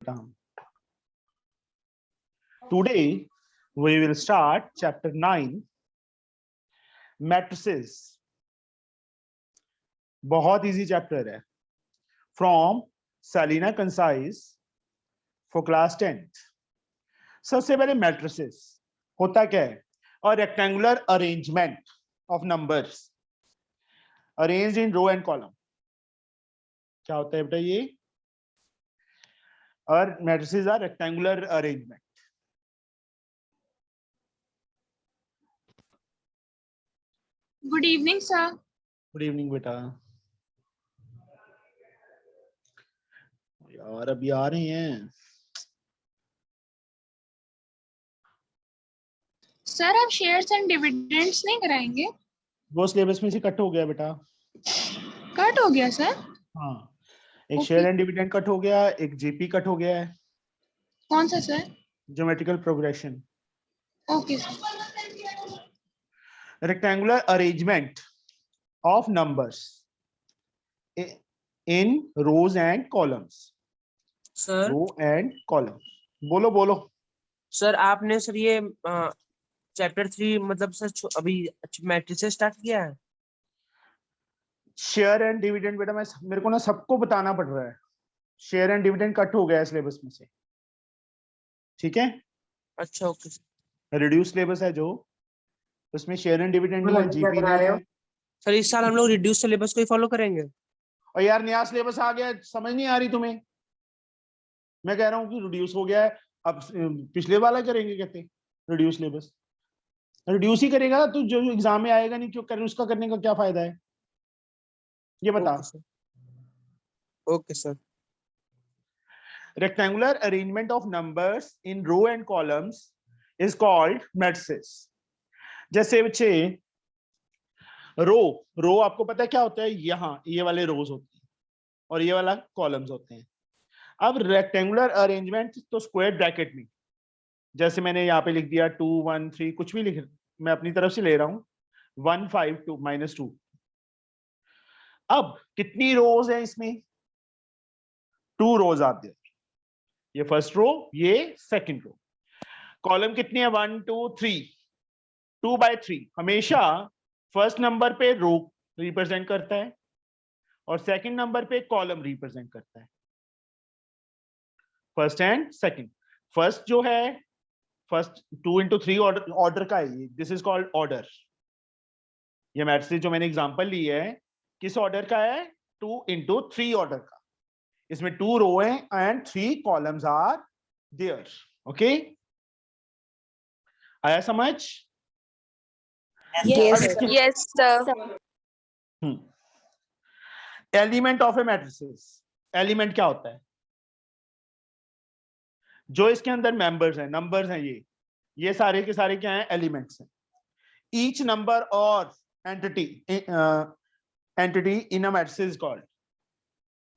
बेटा हम। Today we will start chapter 9 matrices. बहुत इजी चैप्टर है, from Selina concise for class 10th। सबसे पहले मैट्रिसेस होता क्या है, और rectangular arrangement of numbers arranged in row and column. क्या होता है बेटा ये? और matrices are rectangular arrangement. Good evening sir. Good evening बेटा। यार अभी आ रही हैं सर, आप शेयर्स एंड डिविडेंड्स नहीं कराएंगे? वो सिलेबस में से कट हो गया बेटा। कट हो गया सर? हाँ, एक Okay. Share and dividend cut हो गया, एक जीपी कट हो गया है, कौन सा sir? Geometrical progression. Okay sir. Rectangular arrangement of numbers in rows and columns. Sir row and column. बोलो बोलो। सर आपने सर ये चैप्टर 3 मतलब सर अभी मैट्रिसेस स्टार्ट किया है? शेयर एंड डिविडेंड बेटा मेरे को ना सबको बताना पड़ रहा है। शेयर एंड डिविडेंड कट हो गया है सिलेबस में से, ठीक है? अच्छा ओके सर। रिड्यूस सिलेबस है जो, उसमें शेयर एंड डिविडेंड नहीं है, जीपी नहीं है। सर इस साल हम लोग रिड्यूस सिलेबस को ही फॉलो करेंगे? और यार नया सिलेबस आ गया है, समझ नहीं आ रही तुम्हें? मैं कह रहा हूँ कि रिड्यूस हो गया है, अब पिछले वाला करेंगे कहते रिड्यूस सिलेबस। रिड्यूस ही करेगा तो जो एग्जाम में आएगा नहीं, क्यों कर उसका करने का क्या फायदा है ये बता। Okay sir. Rectangular arrangement of numbers in row and columns is called matrices. जैसे बच्चे रो आपको पता है क्या होता है? यहाँ ये वाले रोज होते हैं और ये वाला कॉलम्स होते हैं। अब रेक्टेंगुलर अरेंजमेंट तो स्क्वायर ब्रैकेट में, जैसे मैंने यहाँ पे लिख दिया 2 1 3, कुछ भी लिख, मैं अपनी तरफ से ले रहा हूँ 1 5 2 -2। अब कितनी रोज है इसमें? 2 रोज आते हैं, ये फर्स्ट रो, ये सेकंड रो। कॉलम कितनी है? 1 2 3, 2/3 हमेशा फर्स्ट नंबर पे रो रिप्रेजेंट करता है और सेकंड नंबर पे कॉलम रिप्रेजेंट करता है। First and second. फर्स्ट जो है, फर्स्ट 2 into 3 ऑर्डर का है, दिस इज कॉल्ड ऑर्डर। ये मैट्रिक्स जो मैंने एग्जांपल ली है किस ऑर्डर का है? 2 into 3 ऑर्डर का। इसमें 2 रो है and 3 columns are there. Okay, आया समझ? Yes sir. Element of a matrices. एलिमेंट क्या होता है? जो इसके अंदर मेंबर्स हैं, नंबर्स हैं, ये सारे के सारे क्या हैं? एलिमेंट्स हैं। ईच नंबर और entity in a matrix called,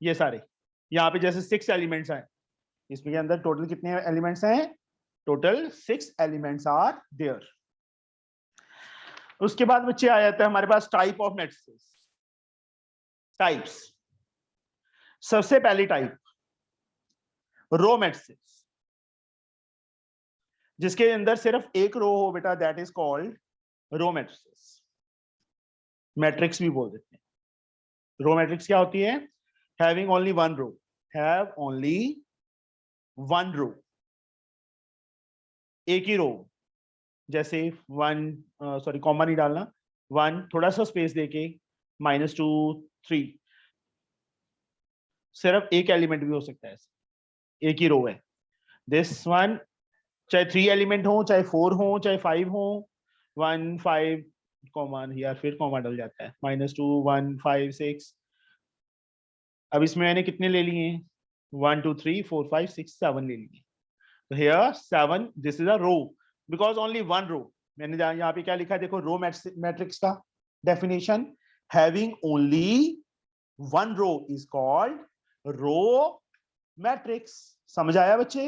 ये सारे यहाँ पे जैसे 6 एलिमेंट्स हैं, इसमें के अंदर टोटल कितने एलिमेंट्स हैं? Total 6 elements are there. उसके बाद बच्चे आ जाते हैं हमारे पास टाइप ऑफ मैट्रिसेस। टाइप्स। सबसे पहली टाइप रो मैट्रिसेस, जिसके अंदर सिर्फ एक रो हो बेटा, that is called row matrices. Matrix भी बोल देते हैं। रो मैट्रिक्स क्या होती है? Having only one row, have only one row, एक ही रो। जैसे 1 सॉरी कॉमा नहीं डालना, 1 थोड़ा सा स्पेस देके -2 3, सिर्फ एक एलिमेंट भी हो सकता है, एक ही रो है। दिस वन चाहे 3 एलिमेंट हो, चाहे 4 हो, चाहे 5 हो, 1 5 कॉमा, या फिर कॉमा डल जाता है, -2 1 5 6। अब इसमें मैंने कितने ले लिए हैं? 1 2 3 4 5 6 7 ले लिए। तो here 7, this is a row because only one row. मैंने यहाँ पे क्या लिखा है देखो, रो मैट्रिक्स का definition, having only one row is called row matrix. समझ आया बच्चे?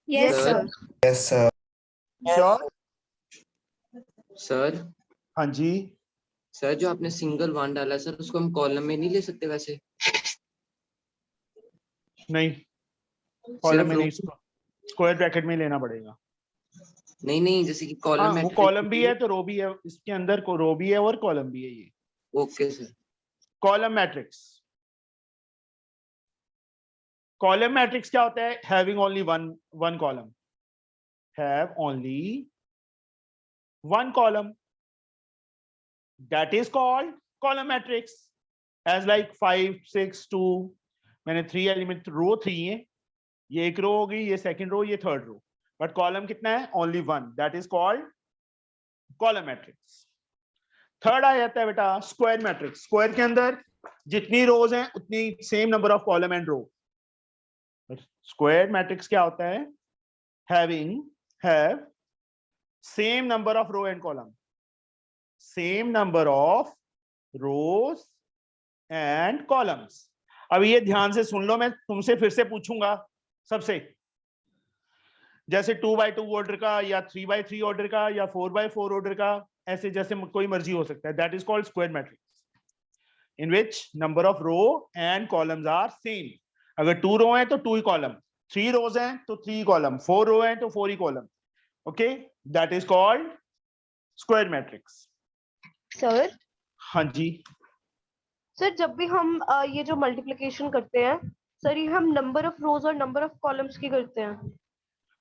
Yes sir. Yes sir. Sure? Sir हाँ जी। सर जो आपने सिंगल वन डाला सर, उसको हम कॉलम में नहीं ले सकते वैसे? नहीं, कॉलम में रो नहीं, स्क्वायर ब्रैकेट में लेना पड़ेगा। नहीं नहीं, जैसे कि हाँ, कॉलम वो कॉलम भी है तो रो भी है, इसके अंदर को रो भी है और कॉलम भी है। ये okay sir. Column matrix. Column matrix क्या होता है? Having only one column, have only one column, that is called column matrix. As like 5 6 2, मैंने 3 एलिमेंट, रो 3 है, ये एक रो होगी, ये सेकंड रो, ये थर्ड रो, बट कॉलम कितना है? Only one, that is called column matrix. Third आ जाता है बेटा स्क्वायर मैट्रिक्स। स्क्वायर के अंदर जितनी रोज हैं उतनी same number of column and row. Square matrix क्या होता है? Have same number of row and column, same number of rows and columns. अब ये ध्यान से सुन लो, मैं तुमसे फिर से पूछूंगा सबसे, जैसे 2x2 ऑर्डर का या 3x3 ऑर्डर का या 4x4 ऑर्डर का, ऐसे जैसे कोई मर्जी हो सकता है, that is called square matrix in which number of row and columns are same. अगर 2 रो है तो 2 ही कॉलम, 3 रोज हैं तो 3 कॉलम, 4 रो है तो 4 ही column. Okay, that is called square matrix. Sir हाँ जी, सर जब भी हम ये जो मल्टीप्लिकेशन करते हैं सर, ये हम नंबर ऑफ रोज और नंबर ऑफ कॉलम्स की करते हैं।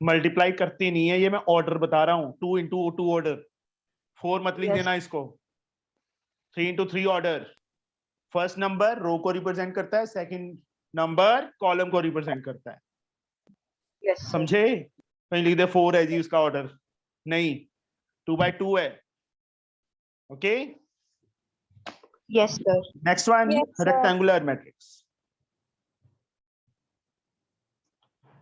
मल्टीप्लाई करते नहीं है, ये मैं ऑर्डर बता रहा हूं, 2 into 2 ऑर्डर। 4 मत लिख Yes. देना इसको, 3 into 3 ऑर्डर। फर्स्ट नंबर रो को रिप्रेजेंट करता है, सेकंड नंबर कॉलम को रिप्रेजेंट करता है। Yes, sir. समझे? कहीं लिख दे 4 है जी उसका ऑर्डर, नहीं, 2x2 है। Okay, Yes, sir. Next one, Yes, sir. Rectangular matrix.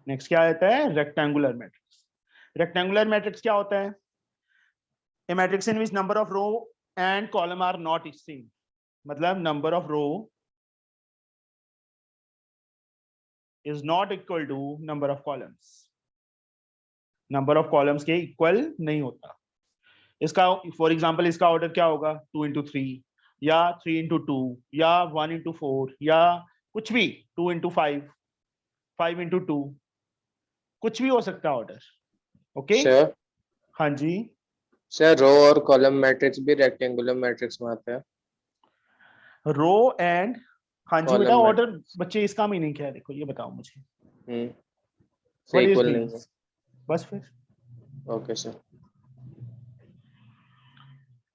Next क्या आता है? Rectangular matrix. रेक्टेंगुलर मैट्रिक्स क्या होता है? A matrix in which number of row and column are not same. मतलब number of row is not equal to number of columns, number of columns के equal नहीं होता। इसका फॉर एग्जांपल इसका order क्या होगा? 2 into 3 या 3 into 2 या 1 into 4 या कुछ भी, 2 into 5, 5 into 2, कुछ भी हो सकता है ऑर्डर। ओके, सर हाँ जी, सर रो और कॉलम मैट्रिक्स भी रेक्टेंगुलर मैट्रिक्स में आता है। रो एंड, हाँ जी Column बेटा, ऑर्डर। matrix. बच्चे इसका मीनिंग क्या है? देखो ये बताओ मुझे, से व्हाट इज इक्वल नहीं मीन्स? बस फिर है। Okay sir.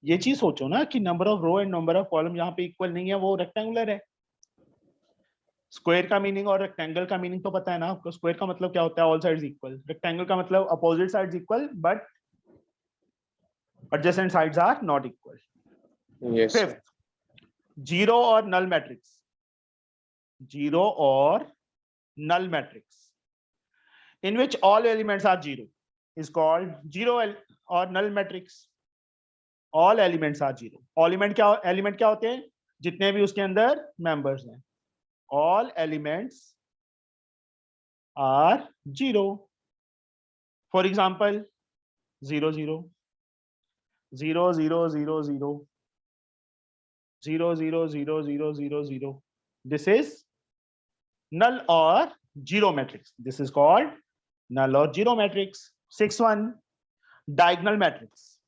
ये चीज सोचो ना कि number of row and number of column यहाँ पे इक्वल नहीं है, वो रेक्टेंगुलर है। स्क्वायर का मीनिंग और रेक्टेंगल का मीनिंग तो पता है ना आपको? स्क्वायर का मतलब क्या होता है? All sides equal. रेक्टेंगल का मतलब opposite sides equal but adjacent sides are not equal. Yes sir. Fifth, zero और नल मैट्रिक्स। जीरो और null matrix in which all elements are zero is called zero or null matrix. all elements are zero. element क्या होते हैं? जितने भी उसके अंदर members हैं, all elements are zero. for example 0 0 0 0 0 0 0 0 0 0 0 0. this is null or zero matrix. this is called null or zero matrix. 6 1, diagonal matrix.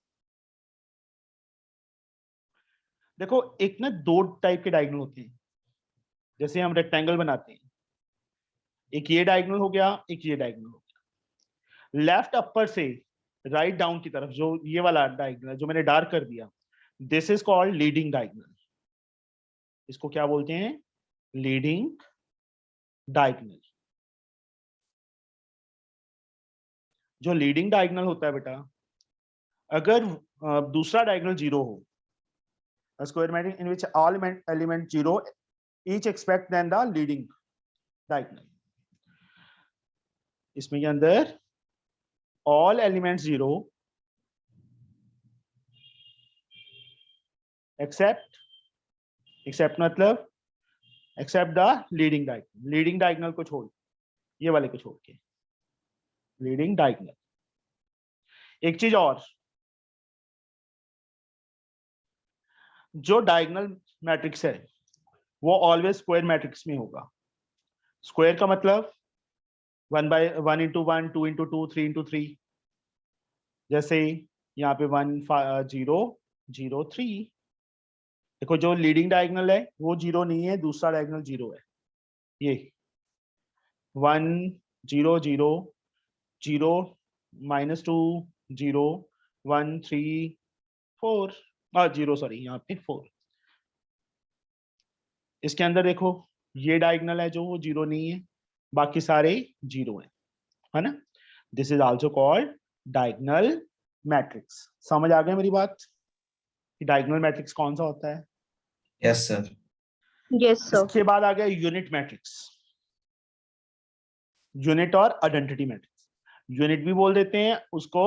देखो एक ना दो टाइप के डायगोनल होते हैं, जैसे हम रेक्टेंगल बनाते हैं, एक ये डायगोनल हो गया, एक ये डायगोनल हो गया। लेफ्ट अपर से राइट डाउन की तरफ जो ये वाला डायगोनल जो मैंने डार्क कर दिया, this is called leading diagonal. इसको क्या बोलते हैं? Leading diagonal. जो लीडिंग डायगोनल होता है बेटा, अगर दूसरा डायगोनल जीरो हो, a square matrix in which all element zero each except than the leading diagonal. इसमें के अंदर all elements zero except मतलब except the leading diagonal. leading diagonal को छोड़, ये वाले को छोड़ के leading diagonal. एक चीज और, जो डायगोनल मैट्रिक्स है वो ऑलवेज स्क्वायर मैट्रिक्स में होगा। स्क्वायर का मतलब 1 into 1, 2 into 2, 3 into 3, जैसे यहाँ पे 1 0 0 3। देखो जो लीडिंग डायगोनल है वो 0 नहीं है, दूसरा डायगोनल 0 है। ये 1 0 0 0 -2 0 1 3 4 0 सॉरी यहाँ पे 4। इसके अंदर देखो ये डायगोनल है जो वो 0 नहीं है, बाकी सारे 0 है ना। This is also called diagonal matrix. समझ आ गई मेरी बात कि डायगोनल मैट्रिक्स कौन सा होता है? Yes sir. Yes sir. इसके बाद आ गया यूनिट मैट्रिक्स। यूनिट और आइडेंटिटी मैट्रिक्स, यूनिट भी बोल देते हैं उसको,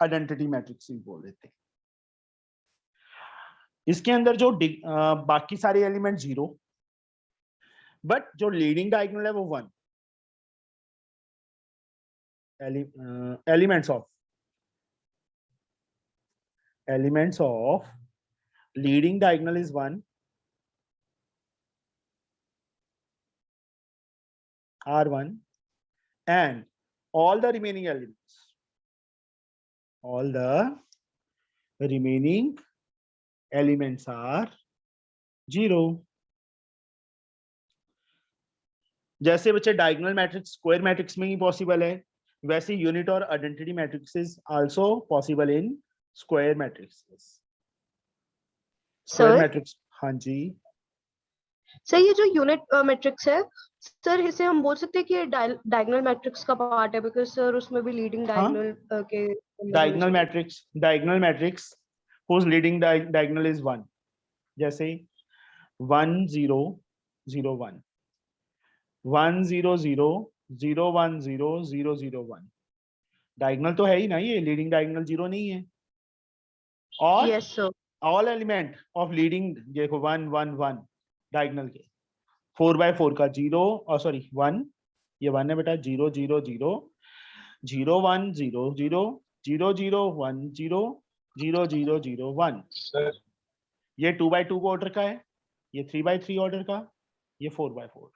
आइडेंटिटी मैट्रिक्स भी बोल देते हैं। इसके अंदर जो बाकी सारे एलिमेंट 0, बट जो लीडिंग डायगोनल है वो 1। Elements of leading diagonal is 1, R1, and all the remaining elements are 0। जैसे बच्चे डायगोनल मैट्रिक्स स्क्वायर मैट्रिक्स में ही पॉसिबल है, वैसे यूनिट और identity matrix is also possible in square matrix. Square matrix, हाँ जी सर ये जो यूनिट मैट्रिक्स है सर, इसे हम बोल सकते हैं कि ये डायगोनल मैट्रिक्स का पार्ट है, बिकॉज़ सर उसमें भी लीडिंग डायगोनल के diagonal matrix whose leading diagonal is 1, जैसे 1 0 0 1 1 0 0 0 1 0 0 0 1। डायगोनल तो है ही ना, ये लीडिंग डायगोनल 0 नहीं है। और yes sir, all element of leading देखो 1 1 1 डायगोनल के 4/4 का 0 और सॉरी 1, ये 1 है बेटा, 0 0 0 0 1 0 0 0 0 1 0 0 0 0 1। सर ये 2/2 ऑर्डर का है, ये 3/3 ऑर्डर का, ये 4/4।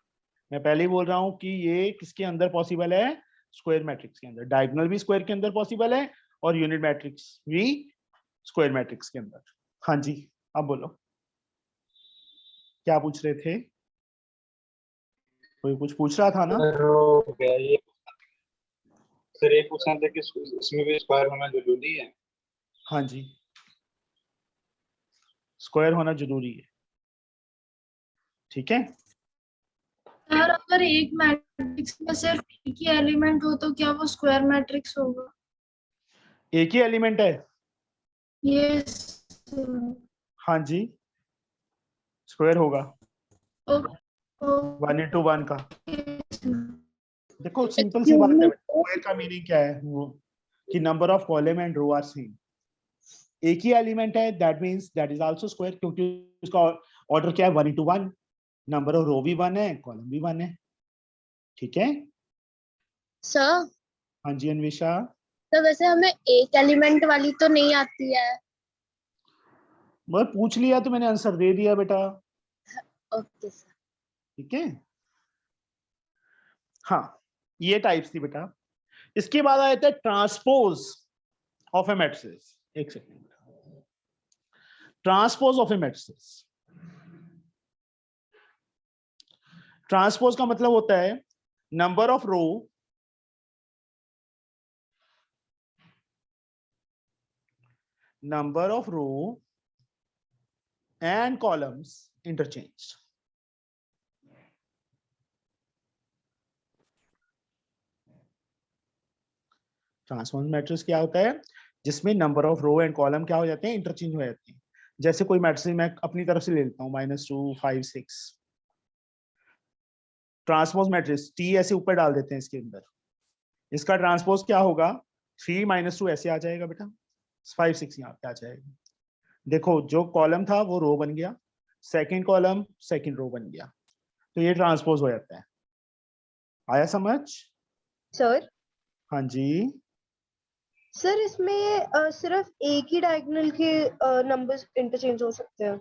मैं पहले ही बोल रहा हूँ कि ये किसके अंदर पॉसिबल है? स्क्वायर मैट्रिक्स के अंदर। डायगोनल भी स्क्वायर के अंदर पॉसिबल है और यूनिट मैट्रिक्स भी स्क्वायर मैट्रिक्स के अंदर। हाँ जी, अब बोलो क्या पूछ रहे थे? कोई कुछ पूछ रहा था ना? सर ये पूछना था कि इसमें भी स्क्वायर होना जरूरी है? हाँ जी, स्क्वायर होना जरूरी है, ठीक है। सर अगर एक मैट्रिक्स में सिर्फ एक ही एलिमेंट हो तो क्या वो स्क्वायर मैट्रिक्स होगा? एक ही एलिमेंट है? यस। हाँ जी, स्क्वायर होगा 1 into 1 का। देखो सिंपल सी बात है, स्क्वायर का मीनिंग क्या है? वो कि number of column and row are same. एक ही एलिमेंट है, that means that is also square, क्योंकि उसका ऑर्डर क्या है? 1 into 1। नंबर ऑफ रो भी 1 है, कॉलम भी 1 है, ठीक है। सर हाँ जी अन्वेषा। तो वैसे हमें एक एलिमेंट वाली तो नहीं आती है। मैं पूछ लिया तो मैंने आंसर दे दिया बेटा, ओके सर। ठीक है। हाँ, ये टाइप्स थी बेटा। इसके बाद आया था ट्रांसपोज ऑफ ए मैट्रिक्स। एक second, transpose of a matrix. Transpose का मतलब होता है number of row and columns interchanged। Transpose matrix क्या होता है? जिसमें number of row and column क्या हो जाते हैं? इंटरचेंज हो जाते हैं। जैसे कोई मैट्रिक्स मैं अपनी तरफ से ले लेता हूँ -2 5 6। ट्रांसपोज मैट्रिक्स टी ऐसे ऊपर डाल देते हैं इसके अंदर, इसका ट्रांसपोज क्या होगा? 3 - 2 ऐसे आ जाएगा बेटा, 5 6 यहाँ पे आ जाएगा। देखो जो कॉलम था वो रो बन गया, सेकंड कॉलम सेकंड रो बन गया, तो ये ट्रांसपोज हो जाता है। आया समझ? सर हाँ जी। सर इसमें सिर्फ एक ही डायगोनल के नंबर्स इंटरचेंज हो सकते हैं?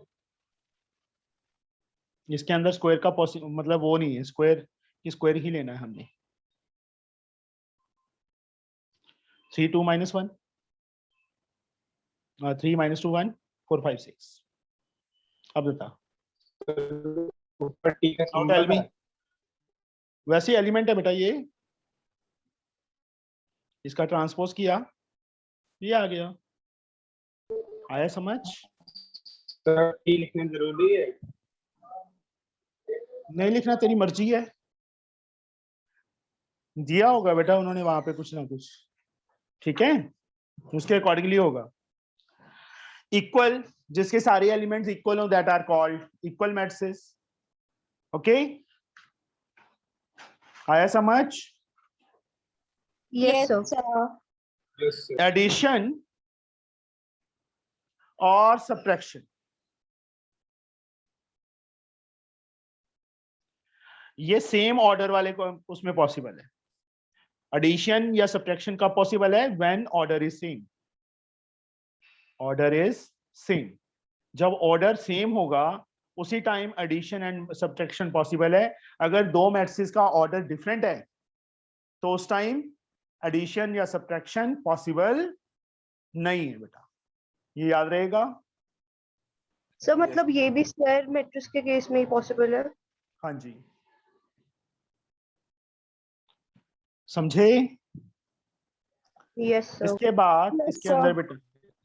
इसके अंदर स्क्वायर का मतलब वो नहीं है, स्क्वायर की स्क्वायर ही लेना है हमने। 3 2 minus 1 3 minus 2 1 4 5 6 अब बता ऊपर टी का Now साउंड tell me वैसे एलिमेंट है बेटा ये इसका ट्रांसपोज किया ये आ गया आया समझ टी लिखना जरूरी है। नहीं लिखना तेरी मर्जी है दिया होगा बेटा उन्होंने वहां पे कुछ ना कुछ ठीक है उसके अकॉर्डिंगली होगा इक्वल जिसके सारे एलिमेंट्स इक्वल हो that are called equal matrices okay आया समझ Yes, sir. Yes, sir. Addition और सब्ट्रैक्शन ये सेम ऑर्डर वाले को उसमें पॉसिबल है एडिशन या सब्ट्रैक्शन का पॉसिबल है when order is same order is same जब ऑर्डर सेम होगा उसी time addition and subtraction possible है अगर दो मैट्रिसेस का ऑर्डर डिफरेंट है तो उस टाइम एडिशन या सब्ट्रैक्शन पॉसिबल नहीं है बेटा ये याद रहेगा सर मतलब ये भी स्क्वायर मैट्रिक्स के केस में ही पॉसिबल है। हाँ जी समझे यस सर। इसके बाद Yes, इसके sir. अंदर बेटा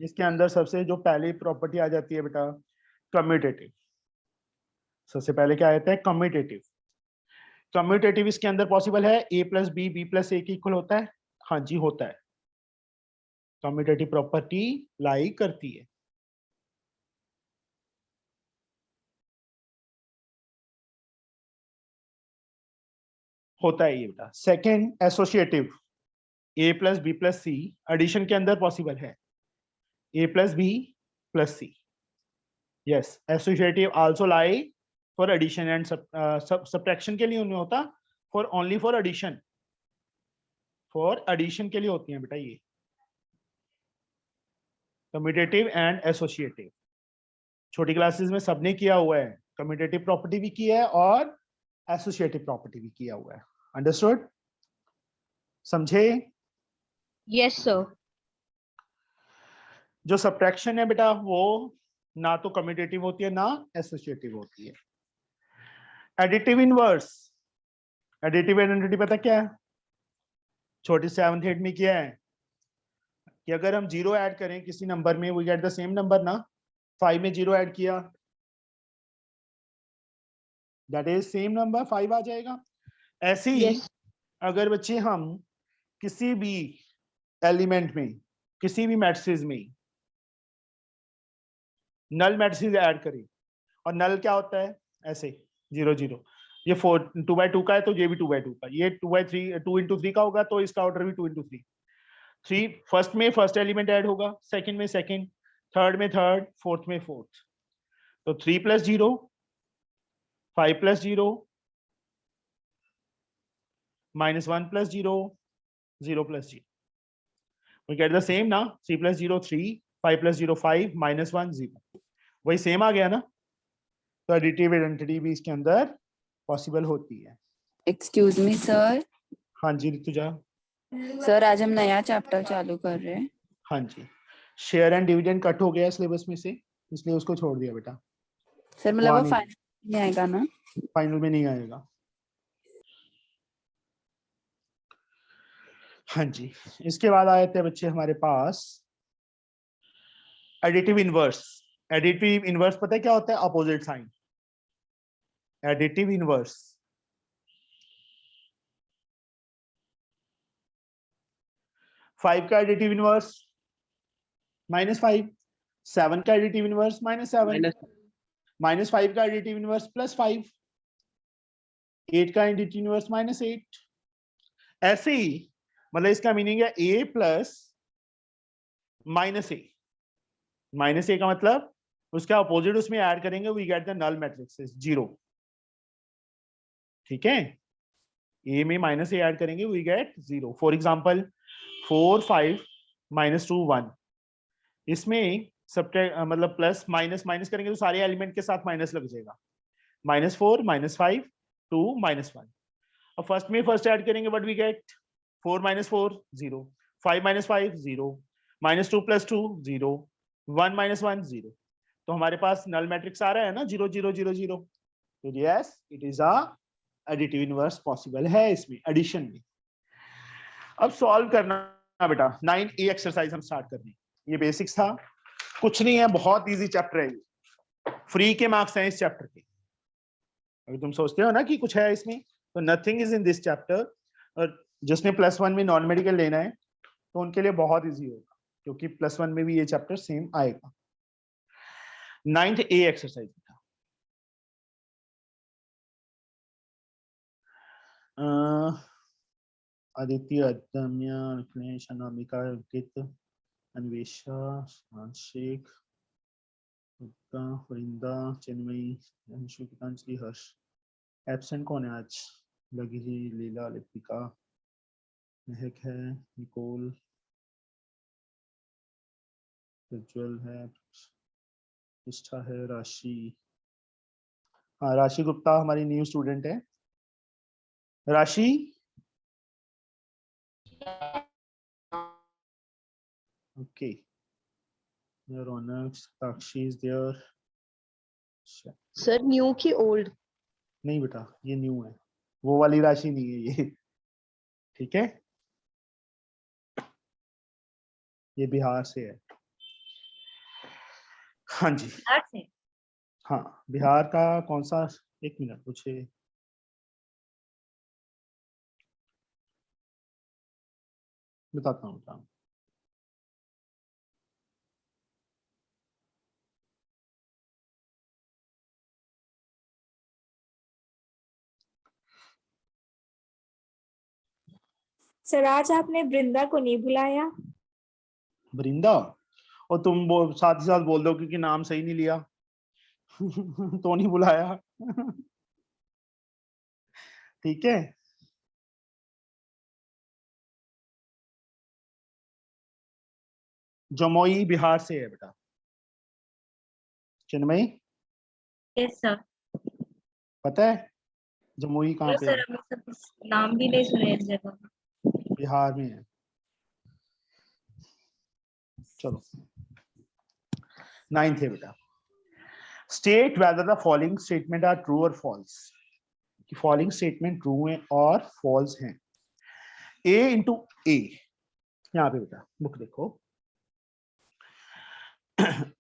इसके अंदर सबसे जो पहली प्रॉपर्टी आ जाती है बेटा कम्यूटेटिव सबसे पहले क्या आता है कम्यूटेटिव कम्यूटेटिव इसके अंदर पॉसिबल है a plus B B plus A के इक्वल होता है हाँ जी होता है कम्यूटेटिव प्रॉपर्टी लाई करती है होता है ये बेटा second associative a plus B plus C addition के अंदर पॉसिबल है a plus B plus C yes associative also lie for addition and subtraction के लिए उनमें होता फॉर ओनली फॉर एडिशन के लिए होती हैं बेटा ये कम्यूटेटिव एंड एसोसिएटिव छोटी क्लासेस में सबने किया हुआ है कम्यूटेटिव प्रॉपर्टी भी की है और एसोसिएटिव प्रॉपर्टी भी किया हुआ है अंडरस्टूड समझे यस सर। जो सब्ट्रैक्शन है बेटा वो ना तो कम्यूटेटिव होती है ना एसोसिएटिव होती है एडिटिव इनवर्स एडिटिव आइडेंटिटी पता क्या है छोटी 7th 8th में किया है कि अगर हम 0 ऐड करें किसी नंबर में we get the same number ना 5 में 0 ऐड किया दैट इज सेम नंबर 5 आ जाएगा ऐसे ही Yes. अगर बच्चे हम किसी भी एलिमेंट में किसी भी मैट्रिसेस में नल मैट्रिसेस ऐड करें और नल क्या होता है ऐसे 0 0 ये 4 2 by 2 का है तो ये भी 2 by 2 का ये 2 by 3 2 into 3 का होगा तो इसका ऑर्डर भी 2 into 3 3 फर्स्ट में फर्स्ट एलिमेंट ऐड होगा सेकंड में सेकंड थर्ड में थर्ड फोर्थ में फोर्थ तो 3 plus 0 5 plus 0 -1 plus 0 0 plus 0 we get the same ना 3 plus 0 3 5 plus 0 5 -1 0 वही सेम आ गया ना तो एडिटिव आइडेंटिटी भी इसके अंदर पॉसिबल होती है एक्सक्यूज मी सर। हाँ जी ऋतुजा सर आज हम नया चैप्टर चालू कर रहे हैं। हाँ जी शेयर एंड डिविडेंड कट हो गया सिलेबस में से इसलिए उसको छोड़ दिया बेटा सर मतलब वो नहीं। फाइनल नहीं आएगा ना? फाइनल में नहीं आएगा हाँ जी इसके बाद आए थे बच्चे हमारे पास एडिटिव इनवर्स एडिटिव इनवर्स पता है क्या होता है opposite sign additive inverse five का एडिटिव इनवर्स -5 7 का एडिटिव इनवर्स -7 -5 का एडिटिव इनवर्स +5 8 का एडिटिव इनवर्स -8 ऐसे ही मतलब इसका मीनिंग है a प्लस -a -a का मतलब उसका अपोजिट उसमें ऐड करेंगे we get the null matrix 0 ठीक है a में -a ऐड करेंगे वी गेट 0 फॉर एग्जांपल 4 5 -2 1 इसमें सब्ट्रैक्ट मतलब प्लस माइनस माइनस करेंगे तो सारे एलिमेंट के साथ माइनस लग जाएगा -4 -5 2 -1 अब फर्स्ट में फर्स्ट ऐड करेंगे what we gate 4 - 4 0 5 minus 5 0, minus 2 plus 2 0, 1 minus 1 0. तो हमारे पास नल मैट्रिक्स आ रहा है ना 0 0 0 0. तो yes it is a additive inverse possible है इसमें एडिशन में. अब सॉल्व करना बेटा. 9A एक्सरसाइज हम स्टार्ट कर रहे हैं. ये बेसिक्स था, कुछ नहीं है, बहुत इजी चैप्टर है ये. फ्री के मार्क्स हैं इस चैप्टर के. अगर तुम सोचते हो ना कि कुछ है इसमें, तो nothing is in this chapter. और जिसने +1 में नॉन मेडिकल लेना है तो उनके लिए बहुत इजी होगा, क्योंकि +1 में भी ये चैप्टर सेम आएगा. 9th A एक्सरसाइज था. आदित्य, अदम्या, अखिलेश, अनामिका, अंकित, अन्वेषा, शेख, फरिंदा, चिन्मयी, अंशु, गीतांजलि, हर्ष. एब्सेंट कौन है आज? लगी, लीला, लिपिका, महक है, निकोल, प्रज्वल है, निष्ठा है, राशि. हाँ, राशि गुप्ता हमारी न्यू स्टूडेंट है. राशि, okay. Ronak, Sakshi is there. Sir new की ओल्ड? नहीं बेटा, ये न्यू है, वो वाली राशि नहीं है ये. ठीक है, ये बिहार से है. हाँ जी, हाँ बिहार का कौन सा? 1 मिनट पूछे. बताता हूँ. सर आज आपने वृंदा को नहीं बुलाया. वृंदा, और तुम साथ ही साथ बोल दो क्योंकि नाम सही नहीं लिया तो नहीं बुलाया. ठीक है, जमुई बिहार से है बेटा. Chinmayi, yes sir. पता है जमुई कहाँ पे है? सर हम नाम भी नहीं सुने इस जगह. बिहार में है. चलो 9th है बेटा. State whether the following statement are true और फॉल्स. कि फॉलोइंग स्टेटमेंट ट्रू हैं और फॉल्स हैं. A into A, यहाँ पे बेटा बुक देखो.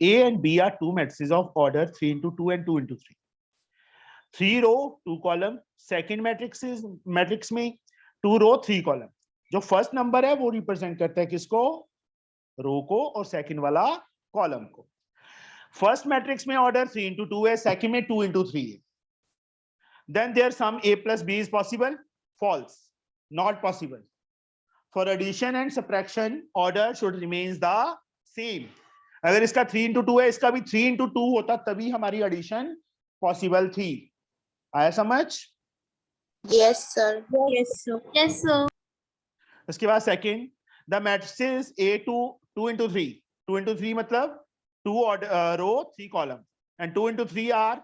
A and B are two matrices of order 3 into 2 and 2 into 3. 3 row 2 column. Second matrix में 2 row 3 column. जो फर्स्ट नंबर है वो रिप्रेजेंट करता है किसको? रो को, और सेकंड वाला कॉलम को. फर्स्ट मैट्रिक्स में ऑर्डर 3 into 2 है, सेकंड में 2 into 3 है. Then their sum A plus B is possible? False, not possible. For addition and subtraction order should remains the same. अगर इसका 3 into 2 है, इसका भी 3 into 2 होता तभी हमारी एडिशन पॉसिबल थी. आया समझ? Yes sir. Yes sir. Yes sir. उसके बाद second, the matrices A 2 into 3. 2 into 3 मतलब 2 row 3 column and 2 into 3 are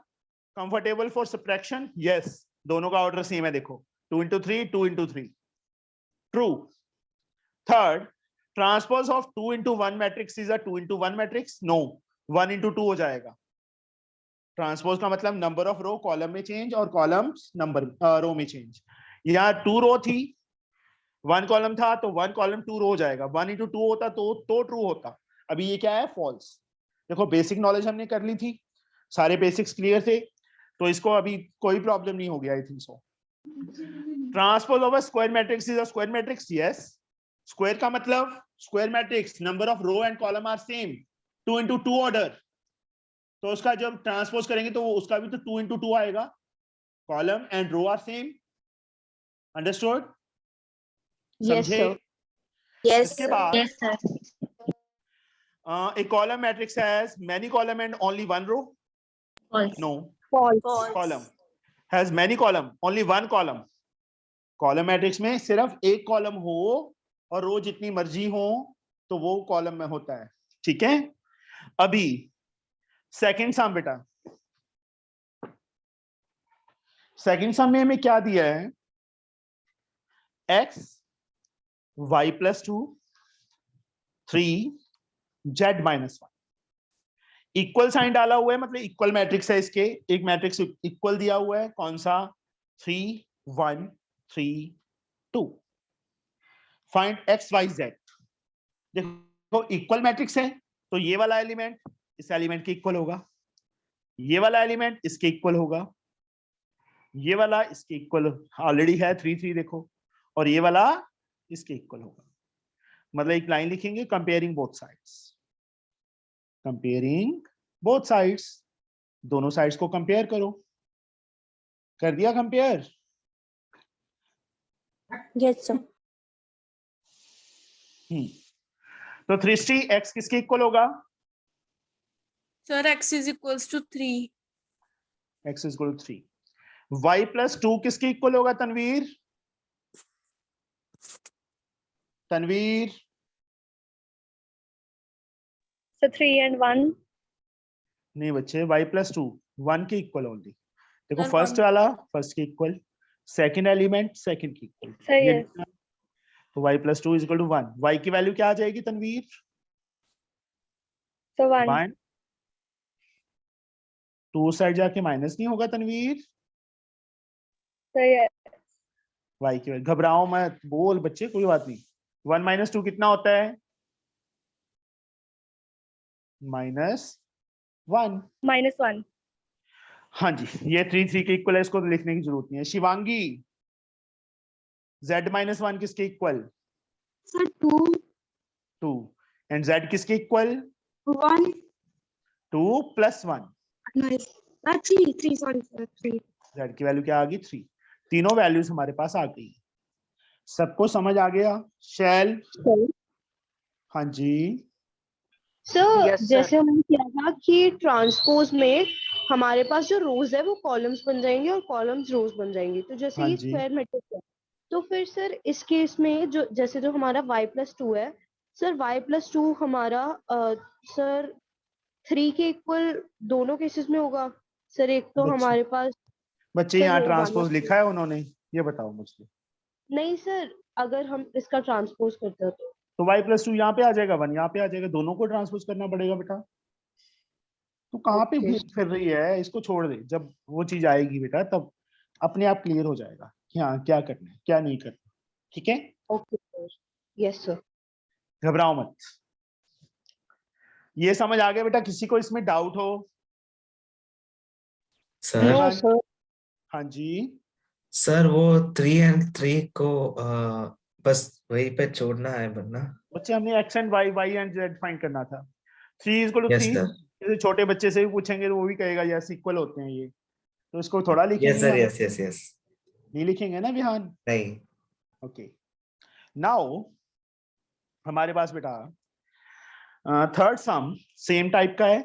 comfortable for subtraction. Yes, दोनों का ऑर्डर सेम है. देखो 2 into 3 2 into 3. True. Third, transpose of 2 into 1 matrix is a 2 into 1 matrix. No, 1 into 2 हो जाएगा. Transpose का मतलब number of row column में चेंज और कॉलम्स नंबर रो में चेंज. यहाँ 2 रो थी, 1 कॉलम था, तो 1 कॉलम 2 रो हो जाएगा. 1 into 2 होता तो ट्रू होता. अभी ये क्या है? फॉल्स. देखो बेसिक नॉलेज हमने कर ली थी, सारे बेसिक्स क्लियर थे, तो इसको अभी कोई प्रॉब्लम नहीं हो गया. I think so. Transpose of a square matrix is a square matrix. Yes, square का मतलब square matrix number of row and column are same, 2 into 2 order. तो उसका जब ट्रांसपोज करेंगे तो उसका भी तो 2 into 2 आएगा. Column and row are same. Understood? समझे? यस इसके बाद yes sir. a column matrix has many column and only one row. False. No, false. column has many column, only one column. Column matrix में सिर्फ एक column हो और रो जितनी मर्जी हो तो वो कॉलम में होता है. ठीक है. अभी सेकंड सम बेटा, सेकंड सम में हमें क्या दिया है? x y plus 2 3z-1। Equal sign डाला हुआ है, मतलब इक्वल मैट्रिक्स है इसके, एक मैट्रिक्स इक्वल दिया हुआ है, कौन सा? 3 1 3 2। Find x y z। देखो इक्वल मैट्रिक्स है तो ये वाला एलिमेंट इस एलिमेंट के इक्वल होगा, ये वाला एलिमेंट इसके इक्वल होगा, ये वाला इसके इक्वल ऑलरेडी है 3 3 देखो, और ये वाला इसके इक्वल होगा। मतलब एक लाइन लिखेंगे comparing both sides, comparing both sides, दोनों साइड्स को कंपेयर करो। कर दिया कंपेयर? Yes sir. तो 3 x किसके इक्वल होगा? Sir x is equals to 3। x is equal to 3। y plus 2 किसके इक्वल होगा तनवीर? Tanveer So 3 and 1. नहीं बच्चे, y plus 2 1 के इक्वल ओनली। देखो Sir, फर्स्ट one। वाला फर्स्ट के इक्वल, सेकंड एलिमेंट सेकंड के इक्वल। सही है। तो y plus 2 is equal to 1। y की वैल्यू क्या आ जाएगी तनवीर? So 1. 1। 2 साइड जाके माइनस नहीं होगा तनवीर? सही है। y की वैल्यू, घबराओ मत, बोल बच्चे, कोई बात नहीं। 1 minus 2 कितना होता है? -1। -1. हाँ जी, ये 3 3 के इक्वल है, इसको तो लिखने की जरूरत नहीं है। शिवांगी z-1 किसके इक्वल? सर 2 2। एंड z किसके equal? 1 2 + 1। Nice 3 sorry sir 3। z की वैल्यू क्या आ गई? 3। तीनों वैल्यूज हमारे पास आ गई। सबको समझ आ गया? शैल? हाँ जी। Sir Yes, sir. जैसे हमने किया था कि ट्रांसपोज में हमारे पास जो रोज है वो कॉलम्स बन जाएंगे और कॉलम्स रोज बन जाएंगी। तो जैसे हाँ ये जी। स्क्वायर मैट्रिक्स है, तो फिर सर इस केस में जो जैसे जो हमारा y + 2 है, सर y + 2 हमारा सर 3 के इक्वल दोनों केसेस में होगा। सर एक तो बच्चे हमारे पास बच्चे सर यहाँ वो ट्रांसपोज वाला लिखा है उन्होंने? ये बताओ मुझे। नहीं सर, अगर हम इसका ट्रांसपोज करते हो तो y + 2 यहाँ पे आ जाएगा, 1 यहाँ पे आ जाएगा, दोनों को ट्रांसपोज करना पड़ेगा बेटा। तू कहाँ पे ओके घूम फिर रही है? इसको छोड़ दे, जब वो चीज आएगी बेटा तब अपने आप क्लियर हो जाएगा कि हाँ क्या करना है क्या नहीं करना। ठीक है, ओके सर। Yes sir. घबराओ मत। ये समझ आ गया बेटा? किसी को इसमें डाउट हो? Sir no sir. हाँ जी। सर वो 3 and 3 को बस वहीं पे छोड़ना है वरना। बच्चे हमने x and y and z find करना था। 3 = 3। Yes sir. जैसे छोटे बच्चे से भी पूछेंगे तो वो भी कहेगा यस इक्वल होते हैं ये, तो इसको थोड़ा यस लिखेंगे सर, हम। Yes yes yes. नहीं लिखेंगे ना विहान? नहीं। ओके, नाउ हमारे पास बेटा थर्ड सम सेम टाइप का है।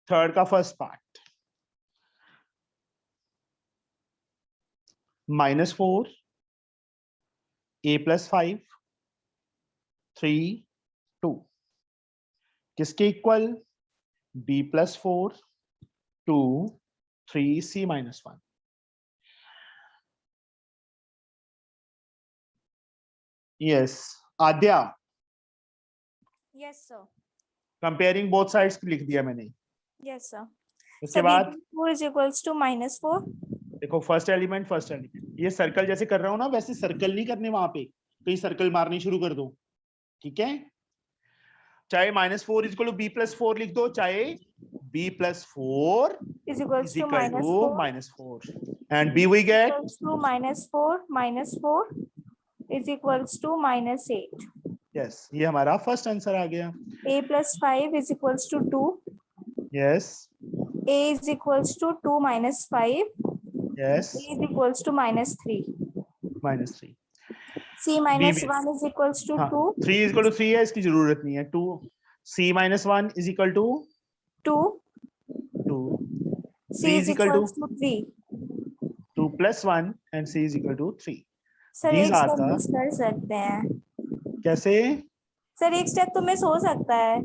थर्ड का फर्स्ट पार्ट -4 a + 5 3 2 किसके इक्वल? b + 4 2 3 c - 1। Yes Aadya, yes sir. Comparing both sides लिख दिया मैंने। Yes sir. उसके बाद b4 is equals to -4। देखो फर्स्ट एलिमेंट, ये सर्कल जैसे कर रहा हूं ना वैसे सर्कल नहीं करने, वहां पे कहीं सर्कल मारनी शुरू कर दो। ठीक है, चाहे -4 = b + 4 लिख दो, चाहे b + 4 is equals to -4 and b we get equals to -4 is equals to -8। Yes, ये हमारा फर्स्ट आंसर आ गया। a + 5 is equals to 2। Yes a is equals to 2 - 5। Yes a is equals to -3। -3 c - b 1 is equals to हाँ 2। 3 = 3 है, इसकी जरूरत नहीं है। 2 c - 1 is equal to 2। 2 c b is is equal to equals to 3। 2 + 1 and c is equal to 3। Sir These एक are step the miss कर सकते हैं। कैसे सर एक स्टेप तो मिस हो सकता है।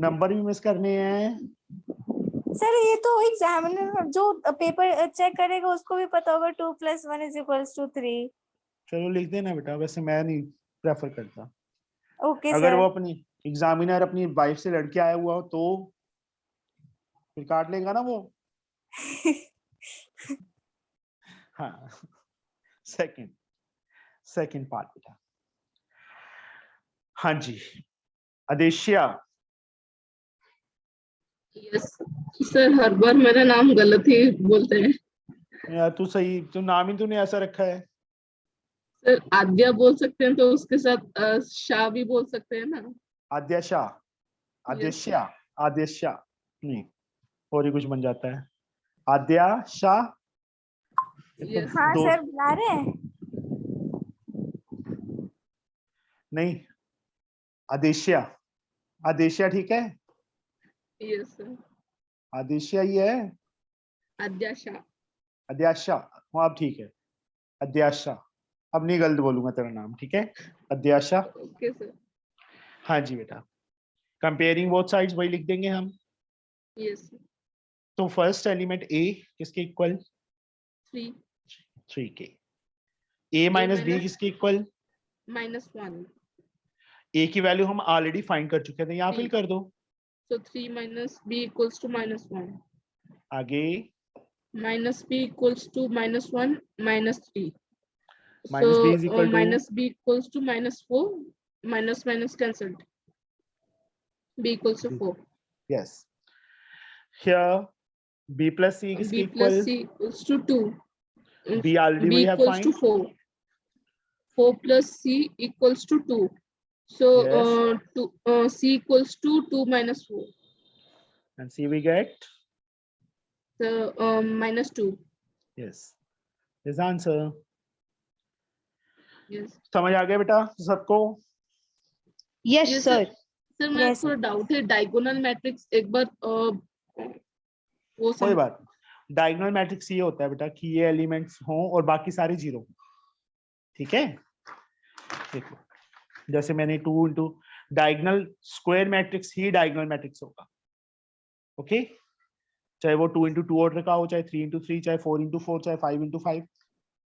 नंबर भी मिस करने हैं? सर ये तो एग्जामिनर जो पेपर चेक करेगा उसको भी पता होगा 2 + 1 is equals to 3। चलो लिख देना बेटा, वैसे मैं नहीं प्रेफर करता। ओके अगर सर। वो अपनी एग्जामिनर अपनी वाइफ से लड़के आया हुआ हो तो फिर काट लेगा ना वो। हाँ, सेकंड पार्ट बेटा। हाँ जी, आदेशिया। यस सर, हर बार मेरा नाम गलत ही बोलते हैं यार तू सही, तू नाम ही तूने ऐसा रखा है। सर। आद्या बोल सकते हैं तो उसके साथ शाह भी बोल सकते हैं ना। आद्याशा, आदेशिया, आदेशिया नहीं, और ही कुछ बन जाता है। आद्याशा। यस हाँ दो सर बुला रहे हैं। नहीं, आदेशिया, आदेशिया ठीक है, यस सर। आदेशिया ही है। आद्या शाह। अध्याशा, हाँ अब ठीक है, अध्याशा। अब नहीं गलत बोलूंगा तेरा नाम, ठीक है, अध्याशा। Okay sir. हाँ जी बेटा, कंपेयरिंग बोथ साइड्स वही लिख देंगे हम। यस तो फर्स्ट एलिमेंट ए किसके इक्वल? 3 3 के। ए माइनस बी किसके इक्वल? -1। ए की वैल्यू हम ऑलरेडी फाइंड कर चुके थे, यहाँ फिल कर दो। So 3 minus b equals to -1. आगे Minus b equals to -1 -3. Minus B is So equal to minus b equals to -4. Minus cancelled. b equals to 4. Yes, here B plus C किसके b plus equal? c equals to 2. B already b we have equals to find. 4. 4 plus c equals to 2. So Yes. c equals to 2 minus 4. And see we get So -2. yes, this answer. Yes. समझ आ गया बेटा सबको? Yes Yes, sir. Sir मैं Yes, थोड़ा doubt है, diagonal matrix एक बार वो कोई बात, डायगोनल मैट्रिक्स ये होता है बेटा कि ये एलिमेंट्स हों और बाकी सारे जीरो, ठीक है। देखो जैसे मैंने 2 इंटू डायगोनल स्क्वायर मैट्रिक्स ही डायगोनल मैट्रिक्स होगा, ओके। चाहे वो 2 इंटू 2 ऑर्डर का हो, चाहे 3 इंटू 3, चाहे 4 इंटू 4, चाहे 5 इंटू 5,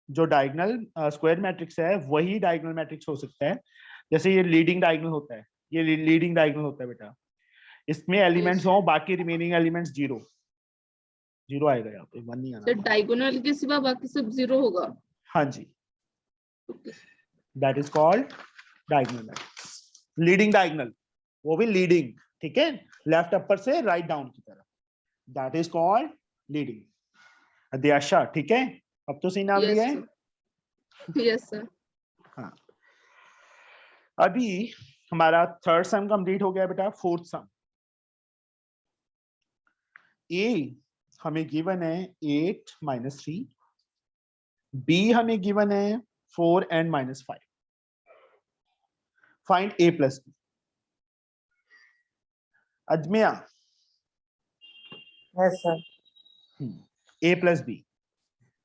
जो डायगोनल स्क्वायर मैट्रिक्स है वही डायगोनल मैट्रिक्स हो सकता है। जैसे ये लीडिंग डायगोनल होता है, ये लीडिंग डायगोनल होता है बेटा, इसमें एलिमेंट्स हो बाकी रिमेनिंग एलिमेंट्स जीरो, जीरो आएगा यहाँ पे, 1 नहीं आना। सर डायगोनल के सिवा बाकी सब जीरो होगा। हाँ जी, that is called diagonal matrix, leading diagonal, वो भी लीडिंग, ठीक है, लेफ्ट अपर से राइट डाउन की तरफ, दैट इज कॉल्ड लीडिंग। अध्याशा, ठीक है, अब तो सही नाम लिया है। Yes sir. हाँ, अभी हमारा थर्ड सम कंप्लीट हो गया बेटा। फोर्थ सम, ए हमें गिवन है 8 - 3, बी हमें गिवन है 4 and -5। Find A plus B. Ajmiya, yes sir. A plus B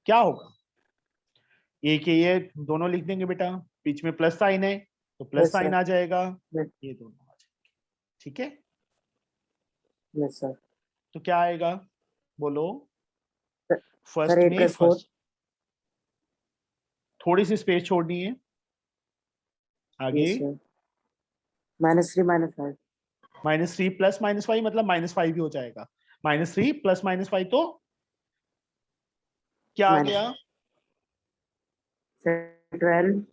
क्या होगा? ए के ये दोनों लिख देंगे बेटा, बीच में प्लस साइन है तो प्लस Yes, साइन sir. आ जाएगा, Yes. ये दोनों आ जाएंगे, ठीक है। Yes sir. तो क्या आएगा बोलो? Sir, फर्स्ट 8 में plus 4. फर्स्ट थोड़ी सी स्पेस छोड़नी है, आगे Yes, sir. -3 -5. -3 प्लस -5 मतलब -5 भी हो जाएगा। -3 प्लस -5 तो क्या आ Minus. गया? 12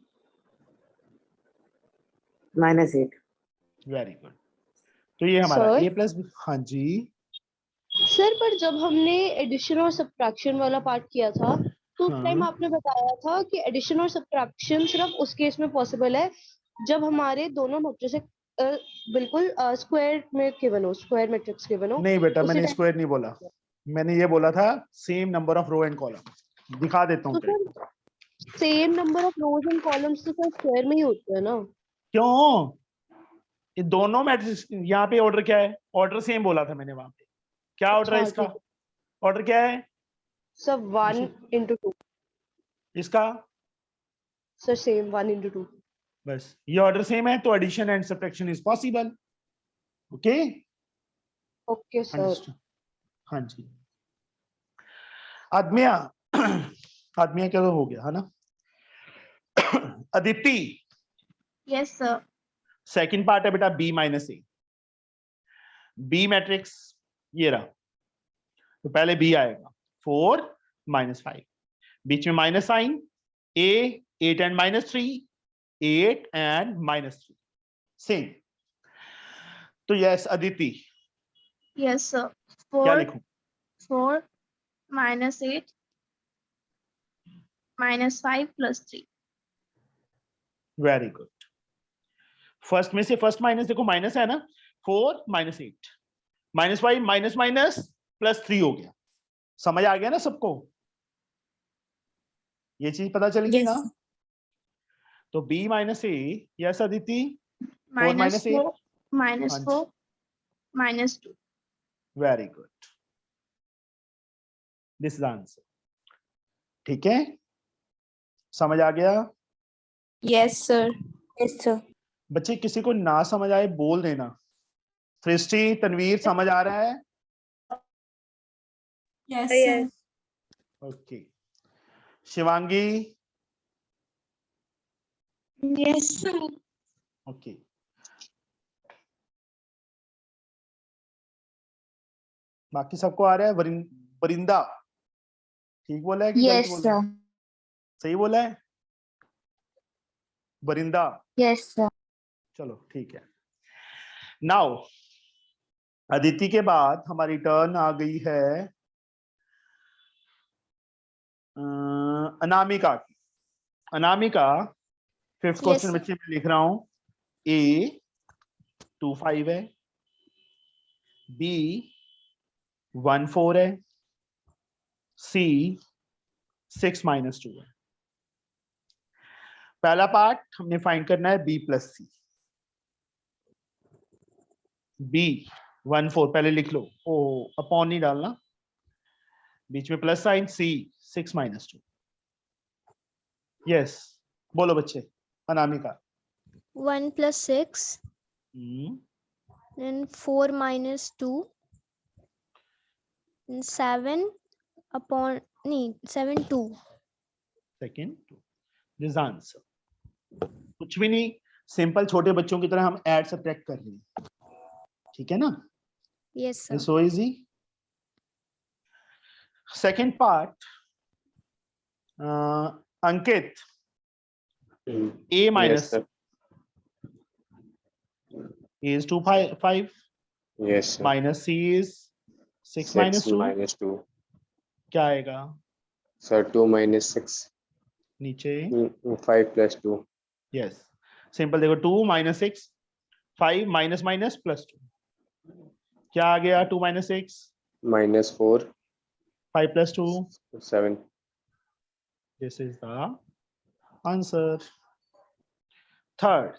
-8. Very good. तो ये हमारा Sir? ए प्लस बी। हाँ जी, सर पर जब हमने एडिशन और सब्ट्रैक्शन वाला पार्ट किया था तो उस टाइम हाँ। आपने बताया था कि एडिशन और सब्ट्रैक्शन सिर्फ उस केस में पॉसिबल है जब हमारे दोनों मैट्रिक्स बिल्कुल स्क्वायर में गिवन हो, स्क्वायर मैट्रिक्स गिवन हो। नहीं बेटा, उसी मैंने टाइम स्क्वायर नहीं बोला, मैंने ये बोला था same number of row and column. दिखा देता हूँ तो sir same number of rows and columns तो सर स्क्वायर में ही होते हैं ना। क्यों? ये दोनों मैट्रिक्स, यहाँ पे ऑर्डर क्या है? ऑर्डर सेम बोला था मैंने वहां पे। क्या ऑर्डर है इसका? ऑर्डर क्या है सर 1 into 2 इसका? Sir same 1 into 2। बस ये ऑर्डर सेम है तो addition and subtraction is possible, okay. Okay sir. हाँ जी, आदमिया, आदमिया क्या तो हो गया है ना। Aditi, yes sir. Second part है बेटा बी माइनस ए, बी मैट्रिक्स ये रहा, तो पहले बी आएगा 4 माइनस 5, बीच में minus sign, a 8 and minus 3, 8 and minus 3 same. तो यस अदिति यस सर। क्या 4 लिखूं? 4 minus 8 minus 5 plus 3। Very good. First में से फर्स्ट माइनस देखो, माइनस है ना, 4 minus 8 minus 5 minus minus plus 3 हो गया। समझ आ गया ना सबको? ये चीज पता चल गई ना? तो b minus A, yes Aditi, 4 minus 8 minus 4 minus 2। Very good, this is answer. ठीक है, समझ आ गया? Yes sir. Yes sir. बच्चे किसी को ना समझ आए बोल देना। सृष्टि, तनवीर समझ आ रहा है? Yes sir. Okay, Shivangi, yes sir. Okay, बाकी सबको आ रहा है? वरिंदा ठीक बोला है कि गलत बोला है? सही बोला है वरिंदा? Yes sir. चलो ठीक है। नाउ अदिति के बाद हमारी टर्न आ गई है अनामिका की। अनामिका फिफ्थ क्वेश्चन बच्चे में लिख रहा हूं, ए 2 5 है, बी 1 4 है, सी 6 माइनस 2 है। पहला पार्ट हमने फाइंड करना है बी प्लस सी। बी 1 4 पहले लिख लो, ओ अपॉन नहीं डालना, बीच में प्लस साइन, सी 6 माइनस 2। यस बोलो बच्चे। Anamika 1 plus 6 then 4 minus 2 and 7 upon 7 2 second this answer. कुछ भी नहीं, सिंपल छोटे बच्चों की तरह हम ऐड सब्ट्रैक्ट कर रहे हैं, ठीक है ना? yes sir. So easy. Second part Ankit, a minus a is 2 5 Yes sir. minus c is 6 minus 2 minus 2. क्या आएगा? Sir, 2 minus 6. नीचे 5 plus 2. यस सिंपल देखो, 2 minus 6 5 minus minus plus 2 क्या आ गया? 2 minus 6 Minus 4. 5 plus 2 7. this is the answer. Third,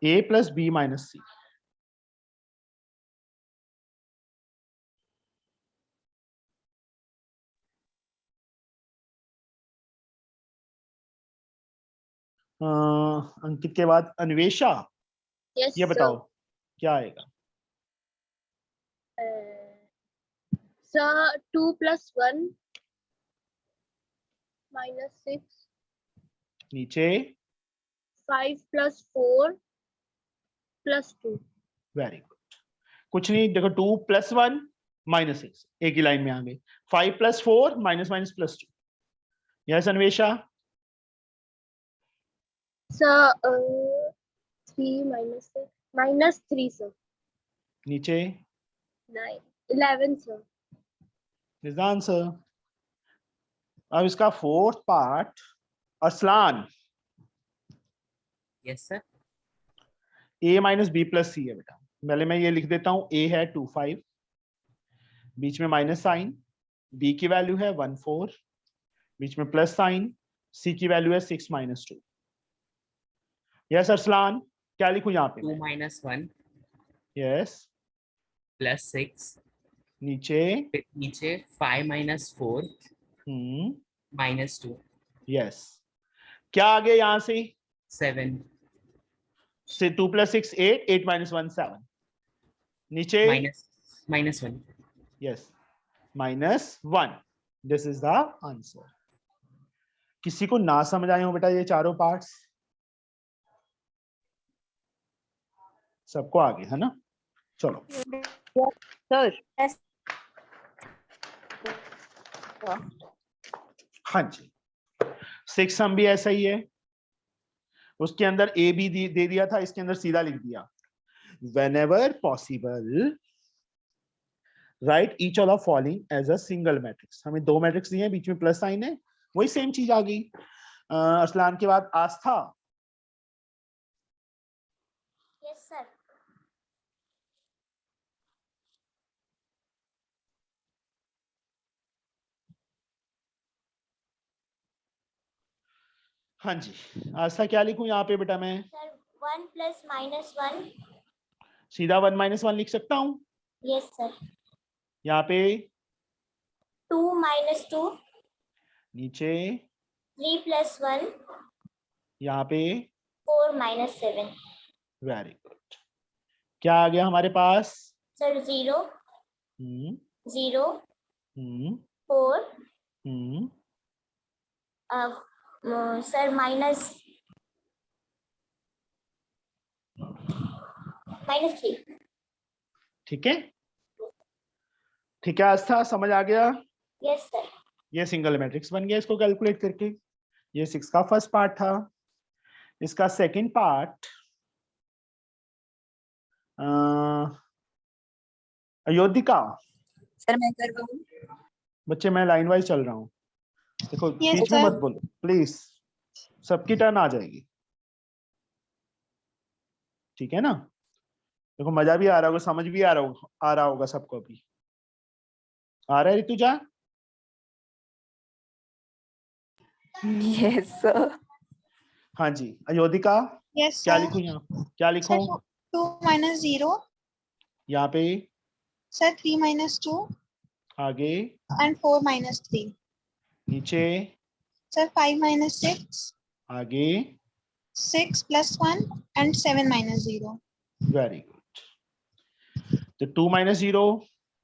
a plus b minus c. अंकित के बाद Anvesha, yes ये बताओ क्या आएगा? sir 2 plus 1 minus 6 नीचे 5 plus 4 plus 2 वेरी गुड। कुछ नहीं देखो, 2 plus 1 minus 6 एक ही लाइन में आ गई, 5 plus 4 minus minus plus 2। Yes Anvesha? sir 3 minus 6 minus 3 sir नीचे 9 11 sir इज द आंसर। अब इसका fourth part Arsalan, yes sir. a minus B plus C है बेटा। पहले मैं ये लिख देता हूं, a है 2 5, बीच में माइनस साइन, b की वैल्यू है 1 4, बीच में प्लस साइन, c की वैल्यू है 6 माइनस 2। यस अरसलान, क्या लिखूं यहाँ पे? 2 minus 1 यस plus 6 नीचे नीचे 5 minus 4 minus 2 यस क्या आ गया यहाँ से? 7 से 2 plus 6 8 8 minus 1 7 नीचे minus 1 yes minus 1। This is the answer. किसी को ना समझ आए हो बेटा ये चारों पार्ट्स? सबको आगे है ना? चलो सर हाँ जी, 6 सम भी ऐसा ही है, उसके अंदर ए बी दे दिया था, इसके अंदर सीधा लिख दिया whenever possible write each of the following as a single matrix। हमें 2 मैट्रिक्स दिए हैं, बीच में प्लस साइन है, वही सेम चीज आ गई। अरसलान के बाद आस्था। Yes sir. हाँ जी, आस्था क्या लिखूं यहाँ पे बेटा? मैं सर 1 प्लस माइनस 1। सीधा 1 - 1 लिख सकता हूँ। Yes sir. यहाँ पे 2 माइनस 2। नीचे 3 प्लस 1। यहाँ पे 4 माइनस 7। Very good. क्या आ गया हमारे पास? सर 0 हम्म 0 हम्म 4 हम्म सर माइनस 3। ठीक है, ठीक है आस्था, समझ आ गया? Yes sir. ये सिंगल मैट्रिक्स बन गया इसको कैलकुलेट करके। ये 6 का फर्स्ट पार्ट था। इसका सेकंड पार्ट अयोध्या। सर मैं कर रहा हूँ। बच्चे मैं लाइन वाइज चल रहा हूँ, देखो Yes, बीच में sir. मत बोलो प्लीज, सबकी टर्न आ जाएगी, ठीक है ना? देखो मजा भी आ रहा होगा, समझ भी आ रहा होगा सबको। अभी आ रहा है ऋतुजा? Yes sir. हाँ जी अयोध्या, यस क्या सर। लिखूं यहाँ? क्या लिखूं? 2 माइनस 0 यहाँ पे सर 3 माइनस 2 आगे एंड 4 माइनस 3 नीचे सर 5 माइनस 6 आगे 6 plus 1 and 7 minus 0 very good. तो 2 - 0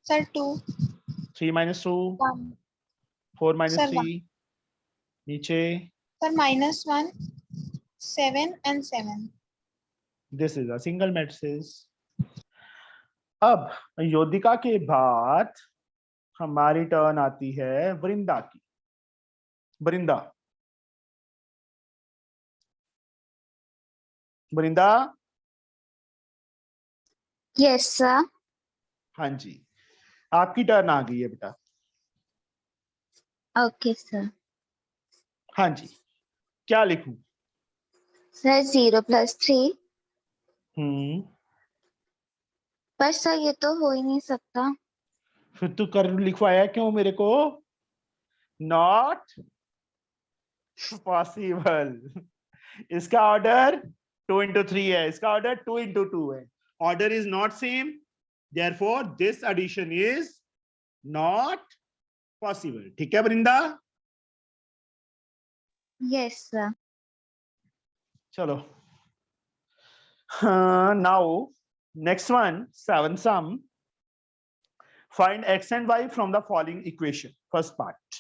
सर 2 3 - 2 1 4 - Sir, 3 नीचे sir minus 1 7 and 7 this is a single matrix. अब योदिका के बाद हमारी टर्न आती है वृंदा की। वृंदा, वृंदा। Yes sir. हाँ जी, आपकी टर्न आ गई है बेटा। Okay sir. हाँ जी, क्या लिखूं? Sir 0 plus 3। पर सर ये तो हो ही नहीं सकता। फिर तू कर लिखवाया क्यों मेरे को? Not possible. इसका ऑर्डर 2 × 3 है, इसका ऑर्डर 2 × 2 है। Order is not same, therefore this addition is not possible. ठीक है वृंदा? Yes sir. चलो now next one, 7 sum. Find x and y from the following equation. First part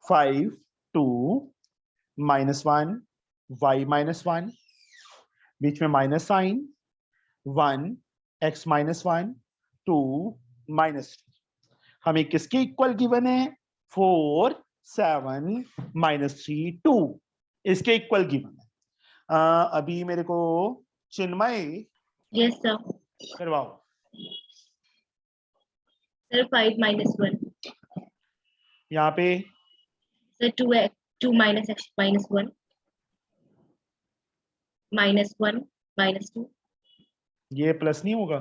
5 2 -1 y -1 बीच में minus sign 1 x -1 2 -3। हमें किसके equal given है? 4 7 -3 2 इसके equal given है। अभी मेरे को चिन्मय यस सर। करवाओ। सर 5 - 1 यहाँ पे सर 2 माइनस x -1 -1 -2। ये प्लस नहीं होगा?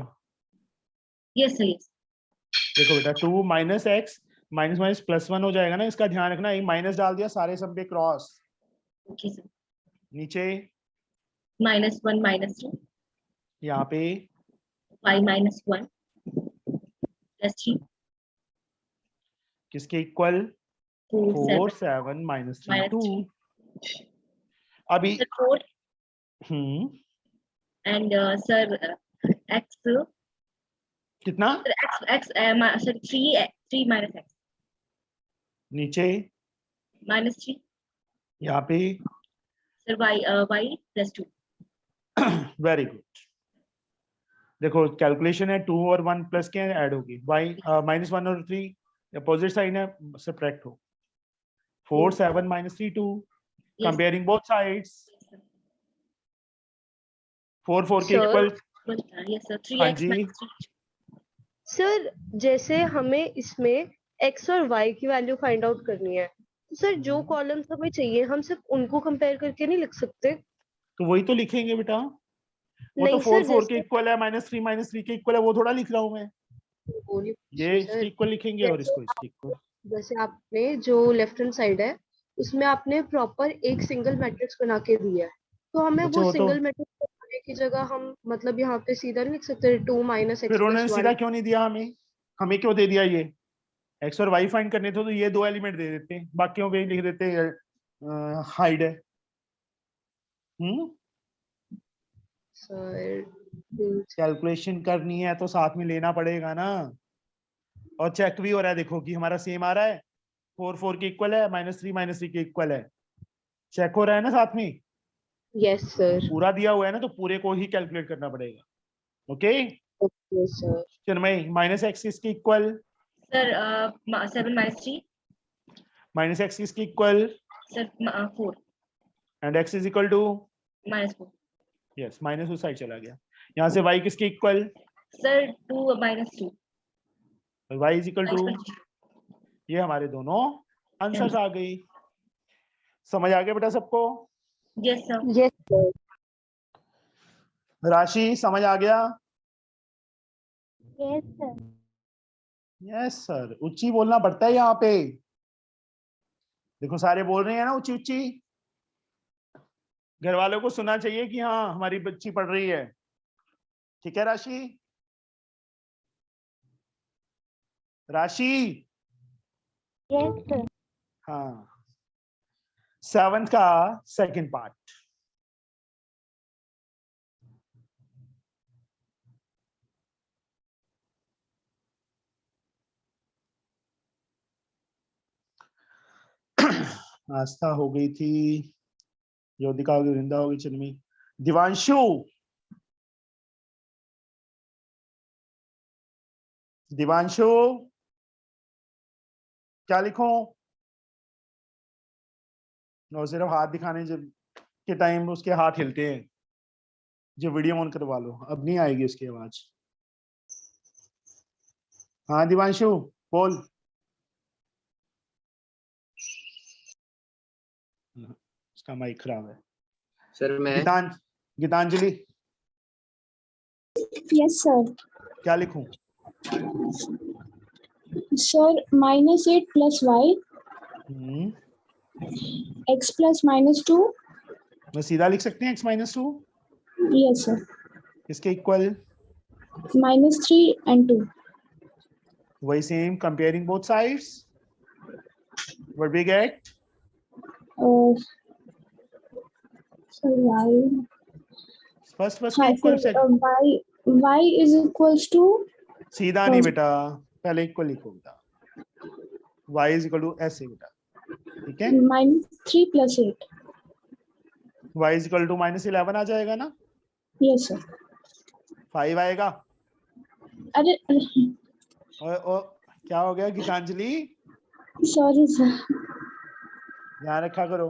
Yes sir yes. देखो बेटा 2 - x माइनस +1 हो जाएगा ना, इसका ध्यान रखना। एक माइनस डाल दिया सारे सब पे क्रॉस। Okay sir. नीचे -1 -2 यहाँ पे 5 - 1 +3 किसके इक्वल? 4 7 -3 2। अभी 4 एंड सर x कितना? x सर 3 माइनस x नीचे -3 यहाँ पे सर y +2 वेरी गुड। देखो कैलकुलेशन है 2 और 1 प्लस के ऐड होगी, y -1 और 3 अपोजिट साइन है, सब्ट्रैक्ट हो। 4 7 -3 2, कंपेयरिंग बोथ साइड्स। 4 4 के Sir? इक्वल। Yes sir. हाँ 3x जी, minus 3. सर जैसे हमें इसमें x और y की वैल्यू फाइंड आउट करनी है, तो सर जो कॉलम्स हमें चाहिए हम सिर्फ उनको कंपेयर करके नहीं लिख सकते? तो वही तो लिखेंगे बेटा। वो तो नहीं 4 सर, 4 के जैसे इक्वल है, -3 के इक्वल है, वो थोड़ा लिख रहा हूँ मैं। वो नहीं ये पूछी इसके सर। इक्वल लिखेंगे और जैसे इसको इसके इक्वल। जैसे आपने जो लेफ्ट हैंड साइड है उसमें आपने प्रॉपर एक सिंगल मैट्रिक्स बना के दिया है, तो हमें अच्छा, वो वो तो सिंगल मैट्रिक्स बनाने की जगह हम मतलब यहाँ पे सीधा नहीं लिख सकते 2 - फिर x उन्होंने + सीधा 1? क्यों नहीं दिया हमें? हमें क्यों दे दिया ये? एक्स और वाई फाइंड करने थे तो ये 2 एलिमेंट दे देते, बाकियों पे लिख देते हाइड है। सर कैलकुलेशन करनी है तो साथ में लेना पड़ेगा ना, और चेक भी हो रहा है देखो कि हमारा सेम आ रहा है, 4 4 के इक्वल है, -3 के इक्वल है, चेक हो रहा है ना साथ में। Yes sir. पूरा दिया हुआ है ना, तो पूरे को ही कैलकुलेट करना पड़ेगा। Okay okay sir. Chinmay, -x इसके इक्वल, Sir, 7 minus 3. -x इसके इक्वल, Sir, 4 and x is equal to, minus 4. Yes minus उस साइड चला गया। यहाँ से y किसके इक्वल, Sir, 2 minus 2. y is equal to, Minus 2. ये हमारे दोनों आंसर्स आ गई। समझ आ गया बेटा सबको? Yes sir. Yes sir. राशि समझ आ गया? Yes sir. Yes sir. ऊंची बोलना पड़ता है यहाँ पे, देखो सारे बोल रहे हैं ना ऊंची ऊंची, घर वालों को सुनना चाहिए कि हाँ हमारी बच्ची पढ़ रही है। ठीक है राशि? राशि Yes sir. हाँ, 7th का सेकंड पार्ट। आस्था हो गई थी, योदिका हो गई, वृंदा हो गई, चिन्मी, दिवांशु, दिवांशु क्या लिखूं? और सिर्फ हाथ दिखाने जब के टाइम उसके हाथ हिलते हैं, जो वीडियो ऑन करवा लो, अब नहीं आएगी उसकी आवाज। हाँ दिवांशु बोल। उसका माइक खराब है। सर मैं गीतांजलि यस सर। क्या लिखूं? Sir -8 + y x + -2। मैं सीधा लिख सकते हैं x - 2, यस सर। इसके इक्वल, -3 and 2। वही same, comparing both sides, what we get, sir y, first के हाँ इक्वल फिर से y = सीधा नहीं बेटा, पहले इक्वल लिखो बेटा, y = ऐसे बेटा, ठीक है, -3 + 8। y = -11 आ जाएगा ना, यस सर। 5 आएगा। अरे और क्या हो गया गीतांजलि? Sorry sir. ध्यान रखा करो,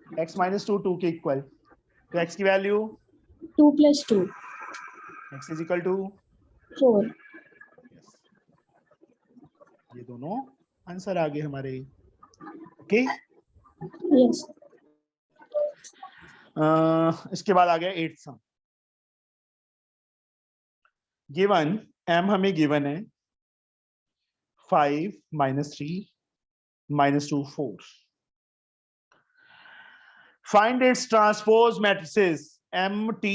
x - 2 2 के इक्वल, तो x की वैल्यू 2 + 2 x = 4। ये दोनों आंसर आ गए हमारे। Okay yes. इसके बाद आ गया 8th सम। गिवन m हमें गिवन है 5 - 3 - 2 4। Find its transpose matrices MT।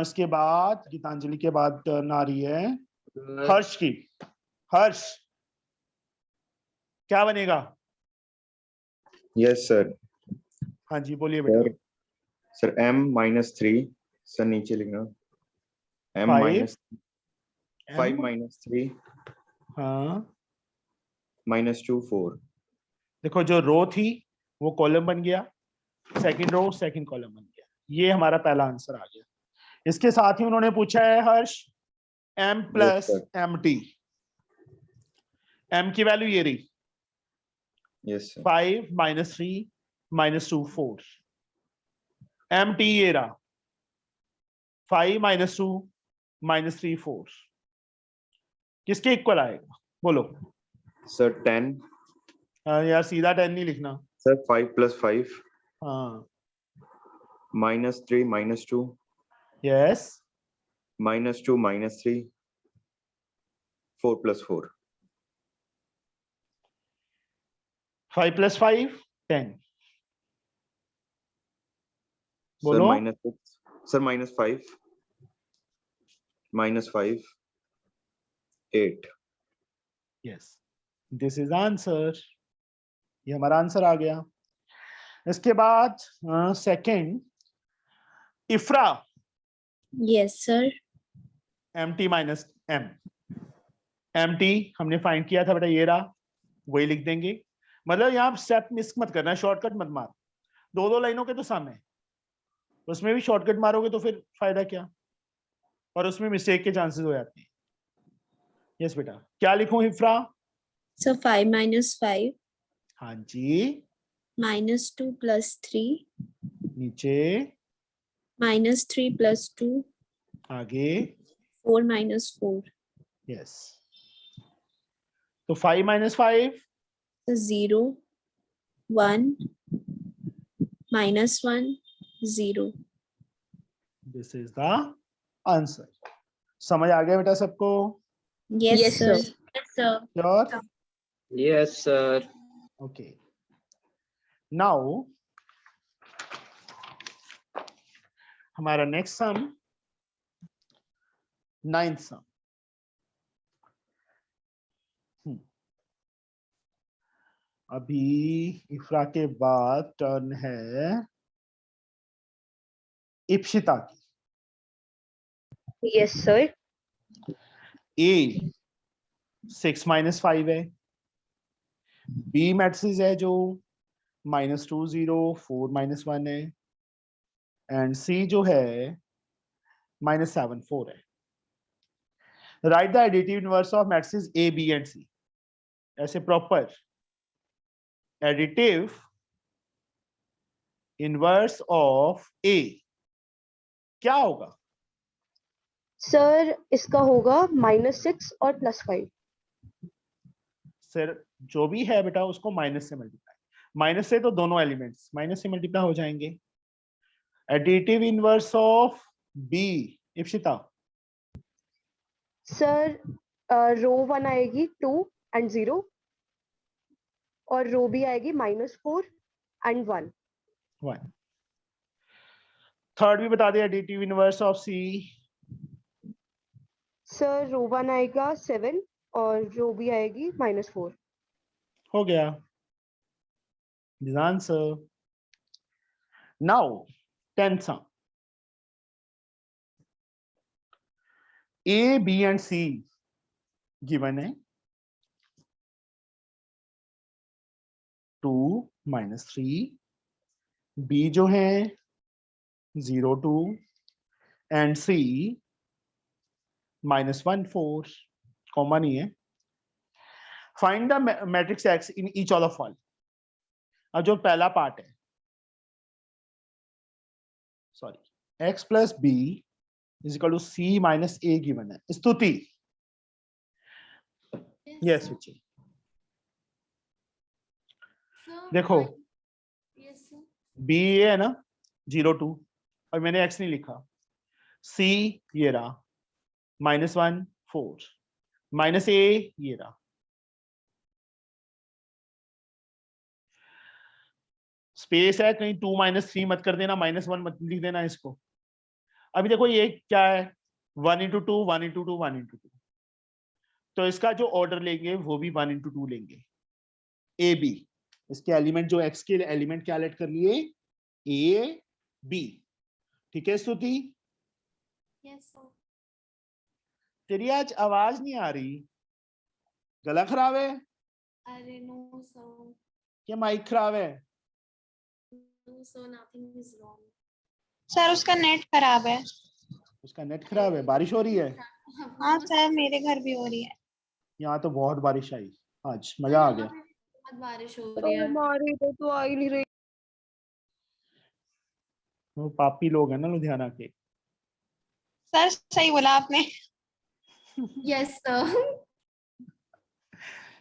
इसके बाद गीतांजलि के बाद टर्न आ रही है हर्ष की। हर्ष क्या बनेगा? Yes sir. हाँ जी बोलिए बेटा। सर m - 3, सर नीचे लिखना, m 5 -5 - 3 हाँ -2 4। देखो जो रो थी वो कॉलम बन गया, सेकंड रो सेकंड कॉलम बन गया। ये हमारा पहला आंसर आ गया। इसके साथ ही उन्होंने पूछा है Harsh m plus M T. m की वैल्यू ये रही yes sir 5 minus 3 minus 2 4। M T ये रहा 5 माइनस 2 माइनस 3 4। किसके इक्वल आएगा बोलो? सर 10 यार सीधा 10 नहीं लिखना। सर 5 प्लस 5 हाँ minus 3 minus 2 yes minus 2 minus 3 4 plus 4 5 plus 5 10। Sir बोलो minus 6 sir minus 5 minus 5 8। Yes this is answer. ये हमारा आंसर आ गया। इसके बाद second Ifra yes sir. M T minus M. M T हमने फाइंड किया था बेटा, ये रहा, वही लिख देंगे। मतलब यहाँ स्टेप मिस मत करना, शॉर्टकट मत मार। दो दो लाइनों के तो सामने, उसमें भी शॉर्टकट मारोगे तो फिर फायदा क्या, और उसमें मिस्टेक के चांसेस हो जाते हैं। यस बेटा, क्या लिखूं इफ्रा? सर 5 माइनस 5 हाँ जी, माइनस 2 प्लस 3 नीचे माइनस 3 प्लस 2 आगे 4 माइनस 4। यस तो 5 minus 5 0 1 minus 1 0। This is the answer. समझ आ गया बेटा सबको? Yes sir. Sure? Yes sir. Okay now हमारा नेक्स्ट सम 9th सम। अभी इफ्रा के बाद टर्न है इप्शिता की। Yes sir. ए 6 माइनस 5 है, बी मैट्रिक्स है जो -2 0 4 माइनस 1 है, एंड सी जो है -7 4 है। Write the additive inverse of matrix A B and C. ऐसे proper additive inverse of A क्या होगा? सर इसका होगा -6 और +5। सर जो भी है बेटा उसको माइनस से मल्टीप्लाई, माइनस से तो दोनों एलिमेंट्स माइनस से मल्टीप्लाई हो जाएंगे। Additive inverse of B Ipshita. Sir row 1 आएगी 2 एंड 0 और रो बी आएगी -4 एंड 1। 1। थर्ड भी बता दे additive inverse of C. Sir row 1 आएगा 7 और रो बी आएगी -4। हो गया दिस आंसर। नाउ 10th सम। A B and C given है 2 माइनस 3, बी जो है 0 2 एंड सी -1 4, कॉमा नहीं है। Find the matrix X in each of the following. अब जो पहला पार्ट है, sorry X plus B is equal to C minus A given है। स्तुति यस बच्चे देखो, बी ये है ना 0 2 और मैंने एक्स नहीं लिखा, सी ये रहा -1 4, माइनस ए ये रहा। स्पेस है कहीं 2 माइनस 3 मत कर देना, -1 मत लिख देना इसको। अभी देखो ये क्या है 1 into 2 1 into 2 1 into 2, तो इसका जो ऑर्डर लेंगे वो भी 1 into 2 लेंगे। ए बी इसके एलिमेंट जो एक्स के एलिमेंट क्या लेट कर लिए ए बी। ठीक है स्तुति? तेरी आज आवाज नहीं आ रही, गला खराब है? अरे नो सर। क्या माइक खराब है? so nothing is wrong. Sir उसका नेट खराब है। उसका नेट खराब है, बारिश हो रही है। हाँ सर मेरे घर भी हो रही है। यहाँ तो बहुत बारिश आई आज, मजा आ गया। बहुत बारिश हो रही है। हमारे इधर तो आ ही नहीं रही। वो पापी लोग हैं ना लुधियाना के। सर सही बोला आपने। Yes sir.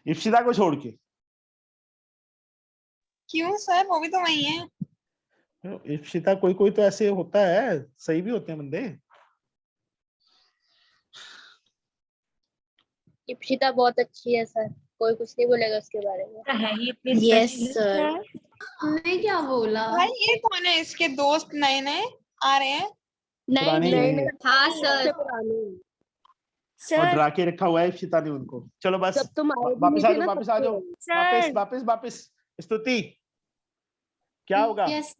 इप्सिता को छोड़ के। क्यों सर, वो भी तो वही है। इप्सिता कोई कोई तो ऐसे होता है, सही भी होते हैं बंदे। इप्सिता बहुत अच्छी है सर, कोई कुछ नहीं बोलेगा उसके बारे में। Yes sir. मैं क्या बोला? भाई ये कौन है, इसके दोस्त नए नए आ रहे हैं? पुरानी नहीं, है। हाँ सबसे सर। पुरानी। और सर डरा के रखा हुआ है इप्सिता ने उनको। चलो बस जब तुम आए भी वापस नहीं आ थे जाओ, ना वापस तब आ जाओ, से। वापस सर वापस वापस। स्तुति क्या होगा? Yes.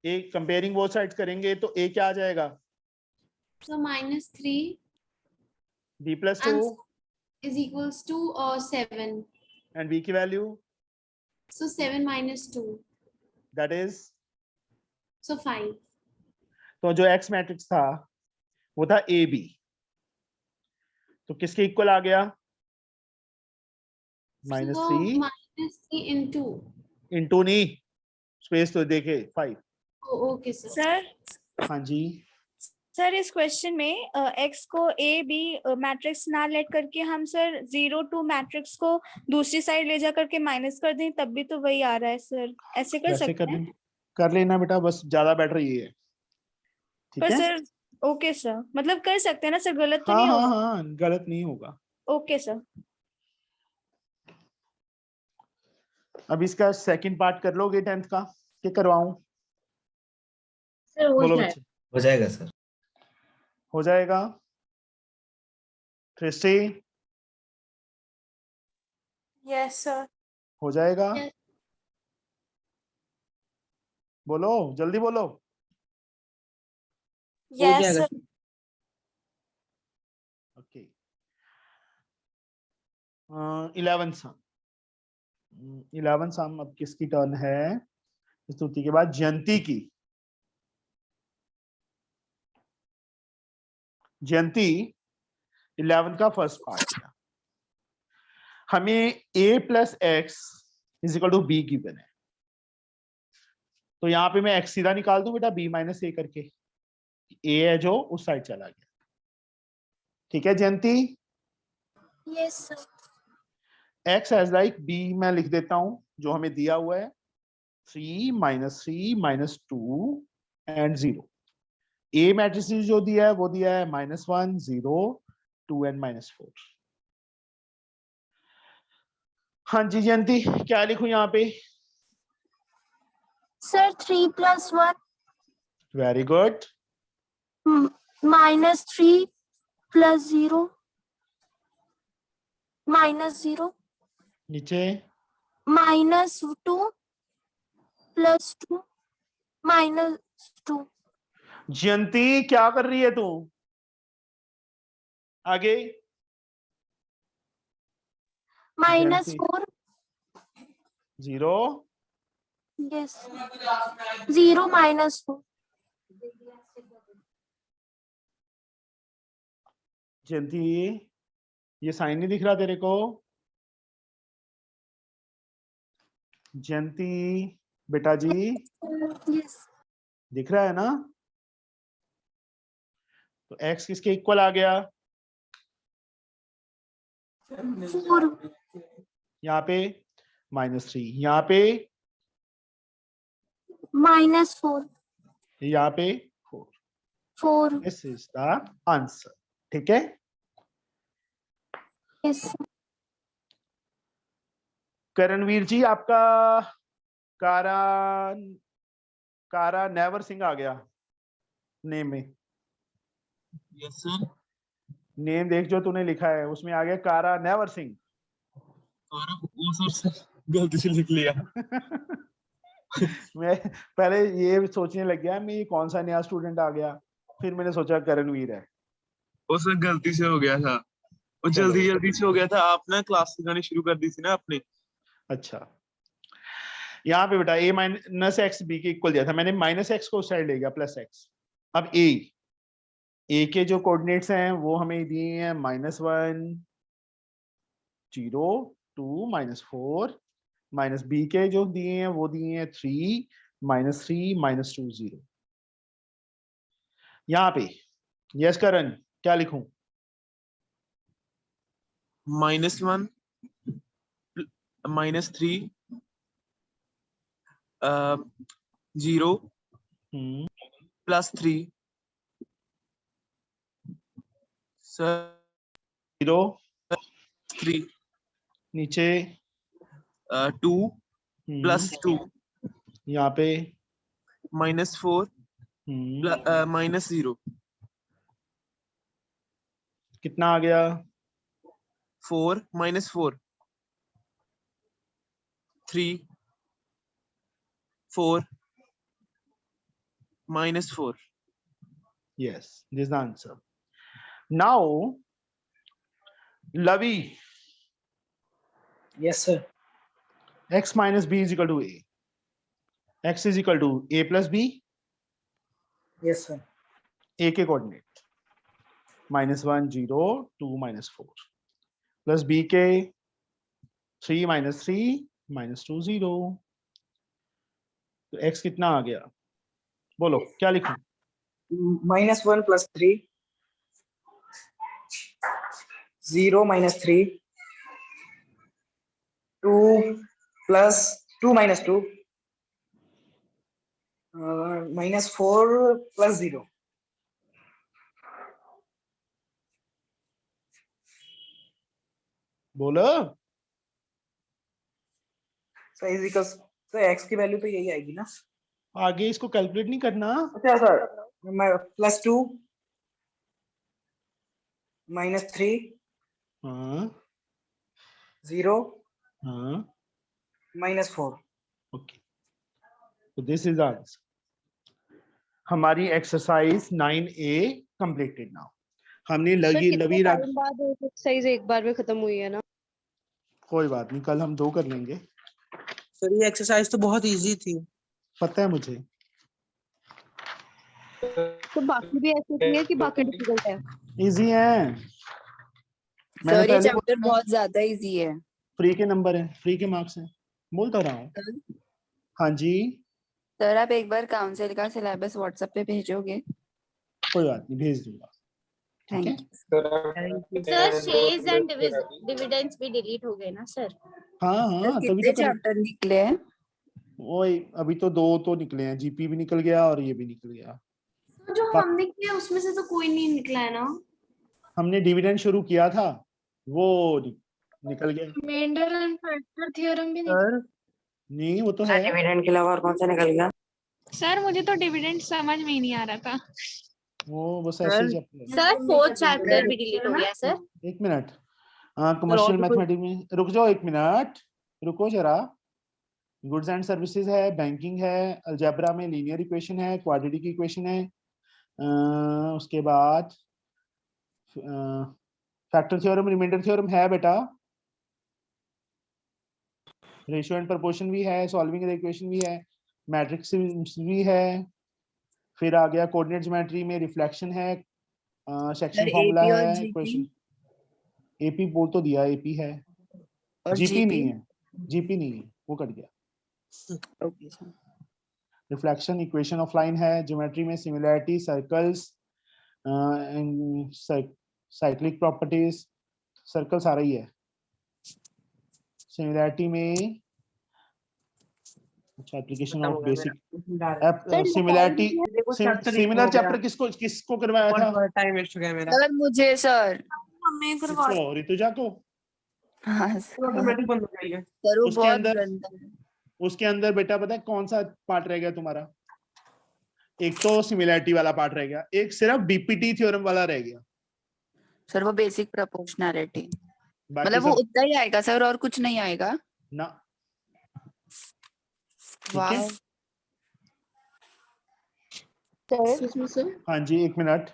ए कंपेयरिंग वो साइड करेंगे तो ए क्या आ जाएगा? So -3 b + 2 is equals to 7. And b की value So 7 - 2. That is. So 5. तो जो x मैट्रिक्स था वो था ए बी, तो किसके इक्वल आ गया? -3 -3 into. इंटू नहीं, स्पेस तो देखे 5। Oh, okay sir. सर हाँ जी। सर इस क्वेश्चन में x को a b मैट्रिक्स ना लेट करके हम सर 0 2 मैट्रिक्स को दूसरी साइड ले जा करके माइनस कर दें, तब भी तो वही आ रहा है सर। ऐसे कर कैसे सकते हैं? कर लेना बेटा, बस ज्यादा बेटर ये है। ठीक पर है। सर ओके सर, मतलब कर सकते हैं ना सर, गलत तो हाँ नहीं हाँ होगा? हाँ, गलत नहीं होगा। Okay sir. अब इसका सेकंड पार्ट कर लोगे 10th का कि करवाऊं? सर हो बोलो जाए। बच्चे। हो जाएगा सर। हो जाएगा। सृष्टि यस सर। हो जाएगा। Yes. बोलो जल्दी बोलो। Yes sir. ओके। 11 सम। 11 सम अब किसकी टर्न है? स्तुति के बाद जयंती की। जयंती 11 का फर्स्ट पार्ट है। हमें a + x = b गिवन है, तो यहाँ पे मैं x सीधा निकाल दूं बेटा b - a करके। a है जो उस साइड चला गया। ठीक है Jayanti. Yes sir. x as like b मैं लिख देता हूं जो हमें दिया हुआ है, 3 -3 -2 एंड 0। a मैट्रिक्स जो दिया है वो दिया है -1 0 2 एंड -4। हाँ जी जयंती, क्या लिखूं यहाँ पे? Sir 3 + 1 very good. -3 + 0 -0 नीचे -2 + 2 -2 जयंती क्या कर रही है तू? आगे -4 0 यस 0 -4 जयंती ये साइन नहीं दिख रहा तेरे को? जयंती बेटा जी यस दिख रहा है ना? तो x किसके इक्वल आ गया? 4 यहाँ पे -3, यहाँ पे -4 यहाँ पे 4। 4 दिस इज द आंसर। ठीक है। यस करणवीर जी आपका कारा नेवर सिंह आ गया नेम में। Yes sir. नेम देख जो तूने लिखा है उसमें आ गया कारा नेवर सिंह। वो सर गलती से लिख लिया। मैं पहले ये सोचने लग गया मैं ये कौन सा नया स्टूडेंट आ गया, फिर मैंने सोचा करणवीर है। वो सर गलती से हो गया था, वो चलो। जल्दी से हो गया था। आपने क्लास सिखानी शुरू कर दी थी ना अपनी। अच्छा यहाँ पे बेटा a माइनस एक्स बी के इक्वल दिया था, मैंने माइनस एक्स को उस साइड ले गया प्लस एक्स। अब a के जो कोऑर्डिनेट्स हैं वो हमें दिए हैं -1 0 2 -4, माइनस बी के जो दिए हैं वो दिए हैं 3 -3 -2 0। यहाँ पे यस करण क्या लिखूं? -1 -3 0 +3 सर 0 3 नीचे 2 +2 यहाँ पे -4 -0 कितना आ गया? 4 -4 3 4 -4 Yes, this is the answer. Now, Lavi, Yes, sir. x minus b is equal to a. X is equal to a plus b. Yes, sir. A के कोऑर्डिनेट -1 0 2 -4 प्लस b के 3 -3 -2 0। तो x कितना आ गया? बोलो क्या लिखूं? -1 +3 0 -3 2 +2 -2 -4 +0। बोलो sir is equals sir x की वैल्यू तो यही आएगी ना? आगे इसको कैलकुलेट नहीं करना। अच्छा सर +2 -3 हाँ 0 हाँ -4। ओके, तो दिस इज आंसर। हमारी एक्सरसाइज 9A कंप्लीटेड नाउ। हमने लवी टाइम बाद एक्सरसाइज एक बार में खत्म हुई है ना? कोई बात नहीं, कल हम 2 कर लेंगे। सर ये एक्सरसाइज तो बहुत इजी थी। पता है मुझे। तो बाकी भी ऐसे ही है कि बाकी डिफिकल्ट है? इजी है। मैंने सर ये पहले चैप्टर बहुत ज्यादा इजी है। फ्री के नंबर है, फ्री के मार्क्स हैं, बोल तो रहा हूँ। हाँ जी सर आप एक बार काउंसिल का सिलेबस व्हाट्सएप पे भेजोगे? कोई बात नहीं, भेज दूंगा। ठीक है सर शेयर्स एंड डिविडेंड्स भी डिलीट हो गए ना सर? हाँ हाँ तभी कितने तो चैप्टर निकले हैं? वही अभी तो 2 तो निकले हैं, जीपी भी निकल गया और ये भी निकल गया। जो हमने किया उसमें से तो कोई नहीं निकला है ना? हमने डिविडेंड शुरू किया था, वो निकल गया। रिमाइंडर एंड फैक्टर थ्योरम भी सर नहीं वो तो है। डिविडेंड के अलावा और कौन सा निकल गया? सर मुझे तो डिविडेंड समझ में ही नहीं आ रहा था। वो बस ऐसे ही चैप्टर है। सर 4th चैप्टर भी डिलीट हो गया सर। एक मिनट, कमर्शियल मैथमेटिक्स में रुक जाओ, एक मिनट रुको जरा। गुड्स एंड सर्विसेज है, बैंकिंग है, अलजेब्रा में लीनियर इक्वेशन है, क्वाड्रेटिक इक्वेशन है, उसके बाद फैक्टर थ्योरम, रिमाइंडर थ्योरम है बेटा, रेशियो एंड प्रोपोर्शन भी है, सॉल्विंग द इक्वेशन भी है, मैट्रिक्स भी है, फिर आ गया कोऑर्डिनेट ज्योमेट्री में रिफ्लेक्शन है, सेक्शन फॉर्मूला है, इक्वेशन। एपी बोल तो दिया, एपी है, जीपी नहीं है, जीपी नहीं है, वो कट गया। Okay sir. Reflection, equation of line है, ज्योमेट्री में similarity, circles, cyclic properties, circle सारा ही है। सिमिलैरिटी में अच्छा application of basic similarity, similar chapter किसको करवाया था? टाइम वेस्ट हो गया मेरा। सर मुझे सर हमें करवा ऋतुजा को। हाँ सर। ऑटोमेटिक बंद हो जाएगा। सर वो उसके बहुत अंदर गंदा है। उसके अंदर बेटा पता है कौन सा पार्ट रह गया तुम्हारा? एक तो सिमिलैरिटी वाला पार्ट रह गया, एक सिर्फ बीपीटी थ्योरम वाला रह गया। सर वो बेसिक प्रोपोर्शनैलिटी, बाकी मतलब वो सब उतना ही आएगा सर और कुछ नहीं आएगा? ना। वाह सर हाँ जी एक मिनट,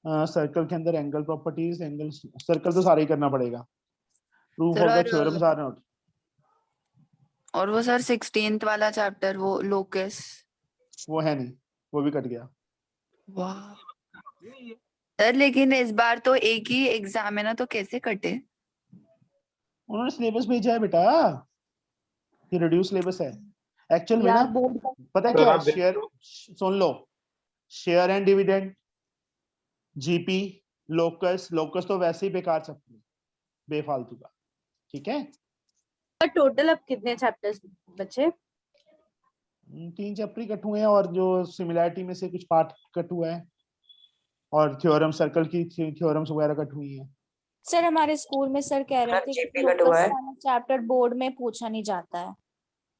सर्कल के अंदर एंगल प्रॉपर्टीज, एंगल सर्कल तो सारे ही करना पड़ेगा। प्रूफ सर ऑफ द और थ्योरम्स आर नॉट। और वो सर 16th वाला चैप्टर वो लोकस। वो है नहीं, वो भी कट गया। वाह सर, लेकिन इस बार तो एक ही एग्जाम है ना, तो कैसे कटे? उन्होंने सिलेबस भेजा है बेटा, ये रिड्यूस सिलेबस है एक्चुअल में ना। यार बोर्ड का पता है सर, क्या है आप देख share, low. Soon low, share and dividend, GP, locus. Locus तो वैसे ही बेकार चैप्टर है, बेफालतू का, ठीक है। टोटल अब कितने चैप्टर्स बचे? 3 चैप्टर ही कट हुए हैं और जो सिमिलैरिटी में से कुछ पार्ट कट हुआ है, और थ्योरम सर्कल की थ्योरम्स वगैरह कट हुई हैं। सर हमारे स्कूल में सर कह रहे थे कि GP कट हुआ है। लोकस चैप्टर बोर्ड में पूछा नहीं जाता है।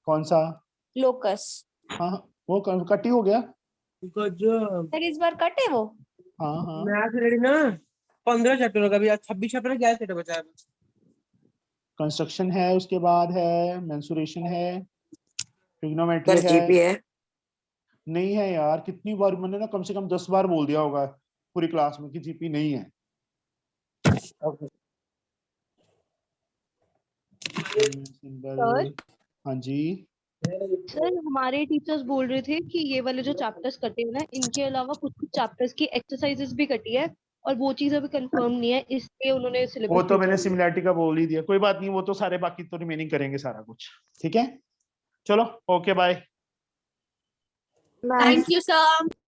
कौन सा? लोकस हाँ वो कट ही हो गया। गजब। सर इस बार कट है वो। हाँ हाँ मैथ रेडी ना 15 चैप्टर का भी, आज 26 चैप्टर क्या सेट बचा है? कंस्ट्रक्शन है, उसके बाद है मेंसुरेशन है, ट्रिग्नोमेट्री है। नहीं है यार, कितनी बार मैंने ना कम से कम 10 बार बोल दिया होगा पूरी क्लास में कि जीपी नहीं है। सर हाँ जी। सर हमारे टीचर्स बोल रहे थे कि ये वाले जो चैप्टर्स कटे हैं ना, इनके अलावा कुछ कुछ चैप्टर्स की एक्सरसाइजेस भी कटी है, और वो चीज अभी कंफर्म नहीं है, इसलिए उन्होंने सिलेबस वो तो मैंने सिमिलैरिटी का बोल ही दिया, कोई बात नहीं, वो तो सारे बाकी तो रिमेनिंग करेंगे सारा कुछ, ठीक है। चलो okay bye. Thank you sir.